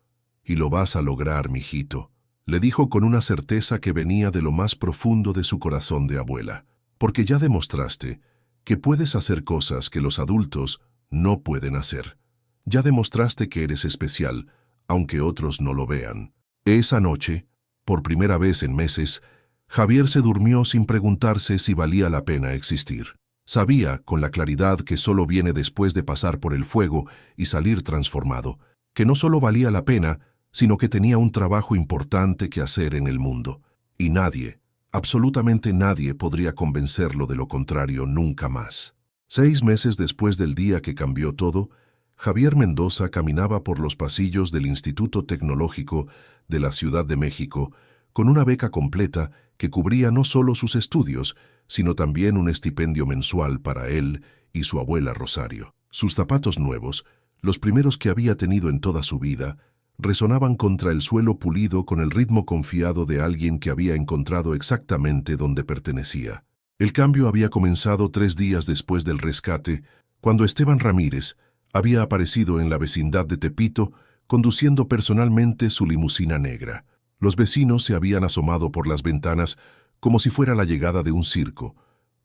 «Y lo vas a lograr, mijito», le dijo con una certeza que venía de lo más profundo de su corazón de abuela, «porque ya demostraste que puedes hacer cosas que los adultos no pueden hacer. Ya demostraste que eres especial, aunque otros no lo vean». Esa noche, por primera vez en meses, Javier se durmió sin preguntarse si valía la pena existir. Sabía, con la claridad que solo viene después de pasar por el fuego y salir transformado, que no solo valía la pena, sino que tenía un trabajo importante que hacer en el mundo. Y nadie, absolutamente nadie, podría convencerlo de lo contrario nunca más. 6 meses después del día que cambió todo, Javier Mendoza caminaba por los pasillos del Instituto Tecnológico de la Ciudad de México con una beca completa que cubría no solo sus estudios, sino también un estipendio mensual para él y su abuela Rosario. Sus zapatos nuevos, los primeros que había tenido en toda su vida, resonaban contra el suelo pulido con el ritmo confiado de alguien que había encontrado exactamente donde pertenecía. El cambio había comenzado 3 días después del rescate, cuando Esteban Ramírez había aparecido en la vecindad de Tepito, conduciendo personalmente su limusina negra. Los vecinos se habían asomado por las ventanas como si fuera la llegada de un circo,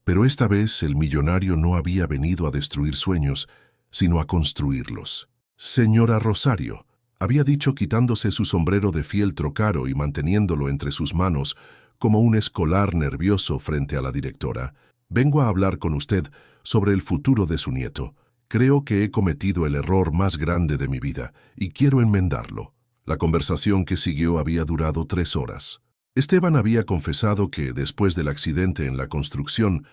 pero esta vez el millonario no había venido a destruir sueños, sino a construirlos. «Señora Rosario», había dicho quitándose su sombrero de fieltro caro y manteniéndolo entre sus manos como un escolar nervioso frente a la directora, «vengo a hablar con usted sobre el futuro de su nieto. Creo que he cometido el error más grande de mi vida y quiero enmendarlo». La conversación que siguió había durado 3 horas. Esteban había confesado que, después del accidente en la construcción,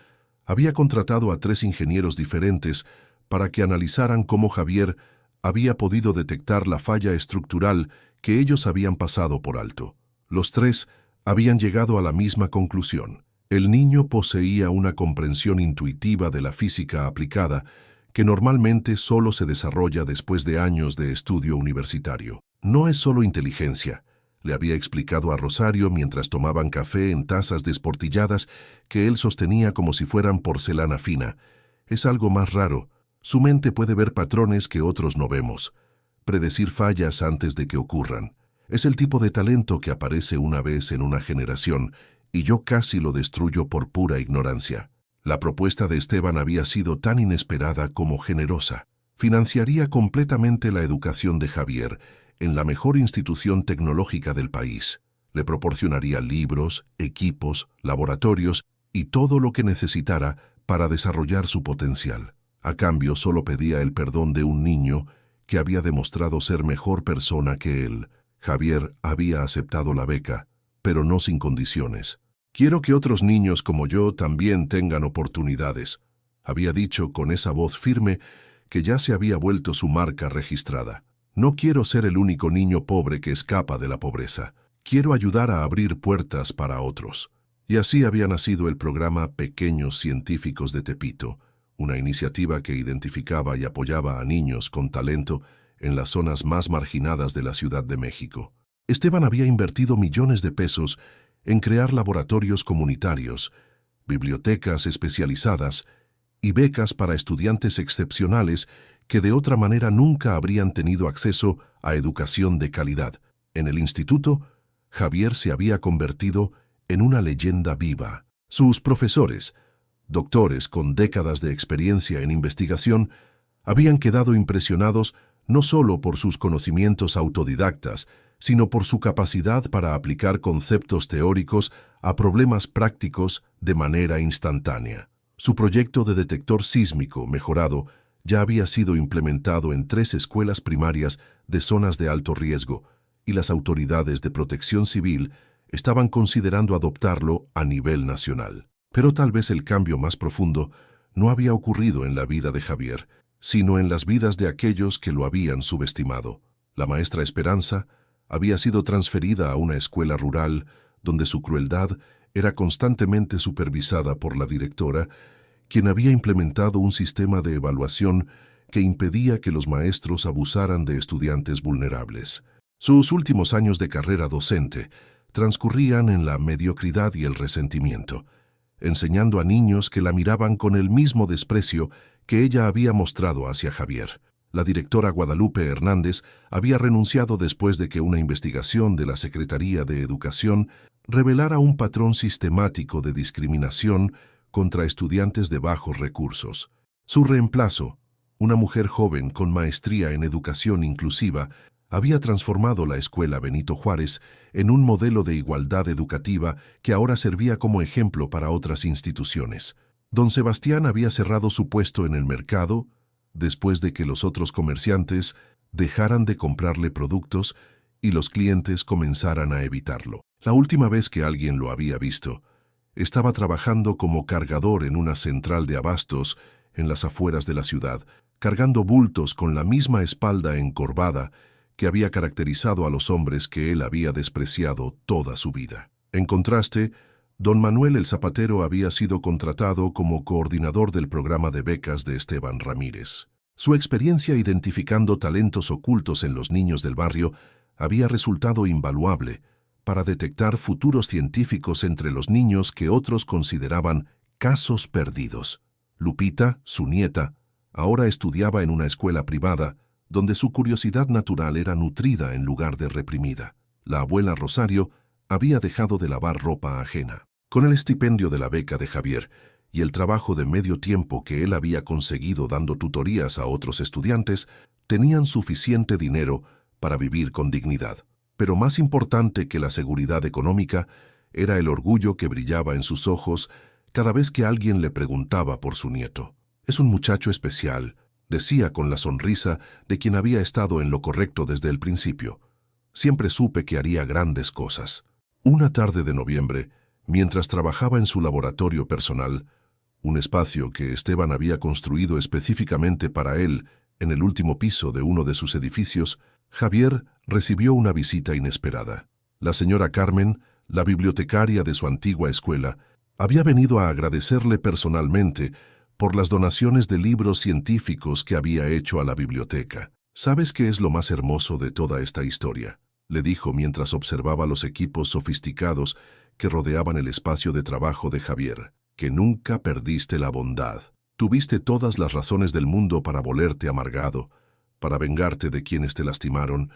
había contratado a 3 ingenieros diferentes para que analizaran cómo Javier había podido detectar la falla estructural que ellos habían pasado por alto. Los 3 habían llegado a la misma conclusión. El niño poseía una comprensión intuitiva de la física aplicada que normalmente solo se desarrolla después de años de estudio universitario. «No es solo inteligencia», le había explicado a Rosario mientras tomaban café en tazas desportilladas que él sostenía como si fueran porcelana fina. «Es algo más raro. Su mente puede ver patrones que otros no vemos, predecir fallas antes de que ocurran. Es el tipo de talento que aparece una vez en una generación, y yo casi lo destruyo por pura ignorancia». La propuesta de Esteban había sido tan inesperada como generosa. Financiaría completamente la educación de Javier en la mejor institución tecnológica del país. Le proporcionaría libros, equipos, laboratorios y todo lo que necesitara para desarrollar su potencial. A cambio, solo pedía el perdón de un niño que había demostrado ser mejor persona que él. Javier había aceptado la beca, pero no sin condiciones. «Quiero que otros niños como yo también tengan oportunidades», había dicho con esa voz firme que ya se había vuelto su marca registrada. «No quiero ser el único niño pobre que escapa de la pobreza. Quiero ayudar a abrir puertas para otros». Y así había nacido el programa Pequeños Científicos de Tepito, una iniciativa que identificaba y apoyaba a niños con talento en las zonas más marginadas de la Ciudad de México. Esteban había invertido millones de pesos en crear laboratorios comunitarios, bibliotecas especializadas y becas para estudiantes excepcionales que de otra manera nunca habrían tenido acceso a educación de calidad. En el instituto, Javier se había convertido en una leyenda viva. Sus profesores, doctores con décadas de experiencia en investigación, habían quedado impresionados no solo por sus conocimientos autodidactas, sino por su capacidad para aplicar conceptos teóricos a problemas prácticos de manera instantánea. Su proyecto de detector sísmico mejorado ya había sido implementado en 3 escuelas primarias de zonas de alto riesgo, y las autoridades de protección civil estaban considerando adoptarlo a nivel nacional. Pero tal vez el cambio más profundo no había ocurrido en la vida de Javier, sino en las vidas de aquellos que lo habían subestimado. La maestra Esperanza había sido transferida a una escuela rural donde su crueldad era constantemente supervisada por la directora, quien había implementado un sistema de evaluación que impedía que los maestros abusaran de estudiantes vulnerables. Sus últimos años de carrera docente transcurrían en la mediocridad y el resentimiento, enseñando a niños que la miraban con el mismo desprecio que ella había mostrado hacia Javier. La directora Guadalupe Hernández había renunciado después de que una investigación de la Secretaría de Educación revelara un patrón sistemático de discriminación contra estudiantes de bajos recursos. Su reemplazo, una mujer joven con maestría en educación inclusiva, había transformado la Escuela Benito Juárez en un modelo de igualdad educativa que ahora servía como ejemplo para otras instituciones. Don Sebastián había cerrado su puesto en el mercado después de que los otros comerciantes dejaran de comprarle productos y los clientes comenzaran a evitarlo. La última vez que alguien lo había visto, estaba trabajando como cargador en una central de abastos en las afueras de la ciudad, cargando bultos con la misma espalda encorvada que había caracterizado a los hombres que él había despreciado toda su vida. En contraste, don Manuel el zapatero había sido contratado como coordinador del programa de becas de Esteban Ramírez. Su experiencia identificando talentos ocultos en los niños del barrio había resultado invaluable para detectar futuros científicos entre los niños que otros consideraban casos perdidos. Lupita, su nieta, ahora estudiaba en una escuela privada donde su curiosidad natural era nutrida en lugar de reprimida. La abuela Rosario había dejado de lavar ropa ajena. Con el estipendio de la beca de Javier y el trabajo de medio tiempo que él había conseguido dando tutorías a otros estudiantes, tenían suficiente dinero para vivir con dignidad. Pero más importante que la seguridad económica era el orgullo que brillaba en sus ojos cada vez que alguien le preguntaba por su nieto. «Es un muchacho especial», decía con la sonrisa de quien había estado en lo correcto desde el principio. «Siempre supe que haría grandes cosas». Una tarde de noviembre, mientras trabajaba en su laboratorio personal, un espacio que Esteban había construido específicamente para él en el último piso de uno de sus edificios, Javier recibió una visita inesperada. La señora Carmen, la bibliotecaria de su antigua escuela, había venido a agradecerle personalmente por las donaciones de libros científicos que había hecho a la biblioteca. «¿Sabes qué es lo más hermoso de toda esta historia?», le dijo mientras observaba los equipos sofisticados que rodeaban el espacio de trabajo de Javier. «Que nunca perdiste la bondad. Tuviste todas las razones del mundo para volverte amargado, para vengarte de quienes te lastimaron,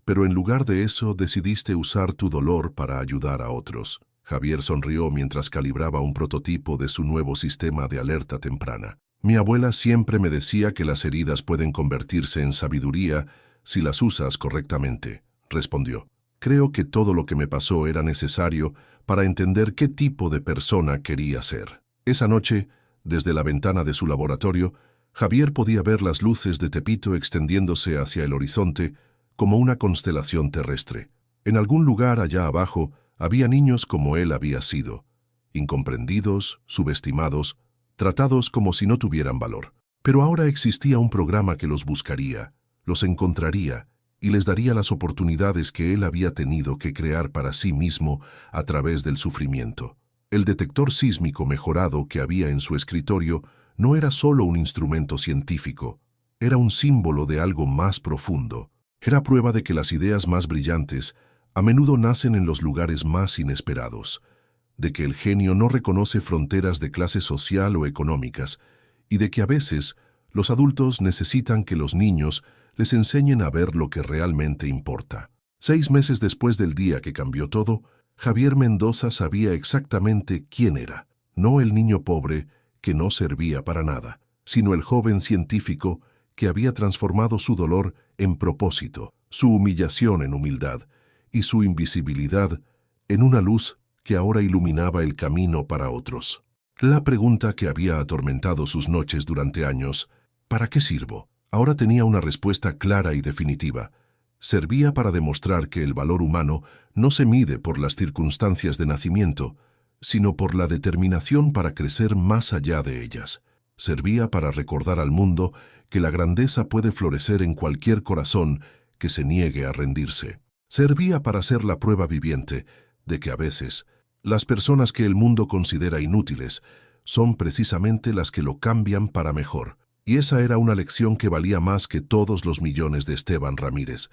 pero en lugar de eso decidiste usar tu dolor para ayudar a otros». Javier sonrió mientras calibraba un prototipo de su nuevo sistema de alerta temprana. «Mi abuela siempre me decía que las heridas pueden convertirse en sabiduría si las usas correctamente», respondió. «Creo que todo lo que me pasó era necesario para entender qué tipo de persona quería ser». Esa noche, desde la ventana de su laboratorio, Javier podía ver las luces de Tepito extendiéndose hacia el horizonte como una constelación terrestre. En algún lugar allá abajo había niños como él había sido, incomprendidos, subestimados, tratados como si no tuvieran valor. Pero ahora existía un programa que los buscaría, los encontraría y les daría las oportunidades que él había tenido que crear para sí mismo a través del sufrimiento. El detector sísmico mejorado que había en su escritorio no era solo un instrumento científico, era un símbolo de algo más profundo. Era prueba de que las ideas más brillantes a menudo nacen en los lugares más inesperados, de que el genio no reconoce fronteras de clase social o económicas, y de que a veces los adultos necesitan que los niños les enseñen a ver lo que realmente importa. 6 meses después del día que cambió todo, Javier Mendoza sabía exactamente quién era. No el niño pobre que no servía para nada, sino el joven científico que había transformado su dolor en propósito, su humillación en humildad y su invisibilidad en una luz que ahora iluminaba el camino para otros. La pregunta que había atormentado sus noches durante años, ¿para qué sirvo?, ahora tenía una respuesta clara y definitiva. Servía para demostrar que el valor humano no se mide por las circunstancias de nacimiento, sino por la determinación para crecer más allá de ellas. Servía para recordar al mundo que la grandeza puede florecer en cualquier corazón que se niegue a rendirse. Servía para ser la prueba viviente de que a veces las personas que el mundo considera inútiles son precisamente las que lo cambian para mejor. Y esa era una lección que valía más que todos los millones de Esteban Ramírez,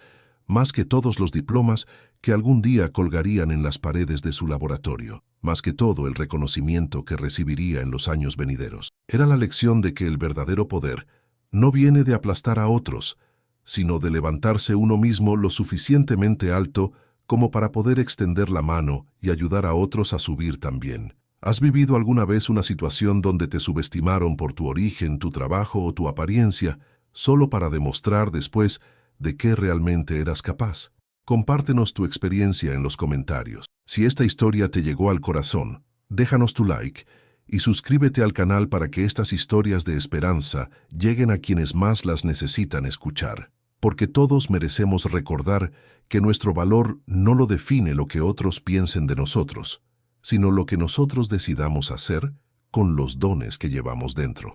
más que todos los diplomas que algún día colgarían en las paredes de su laboratorio, más que todo el reconocimiento que recibiría en los años venideros. Era la lección de que el verdadero poder no viene de aplastar a otros, sino de levantarse uno mismo lo suficientemente alto como para poder extender la mano y ayudar a otros a subir también. ¿Has vivido alguna vez una situación donde te subestimaron por tu origen, tu trabajo o tu apariencia, solo para demostrar después de qué realmente eras capaz? Compártenos tu experiencia en los comentarios. Si esta historia te llegó al corazón, déjanos tu like y suscríbete al canal para que estas historias de esperanza lleguen a quienes más las necesitan escuchar. Porque todos merecemos recordar que nuestro valor no lo define lo que otros piensen de nosotros, sino lo que nosotros decidamos hacer con los dones que llevamos dentro.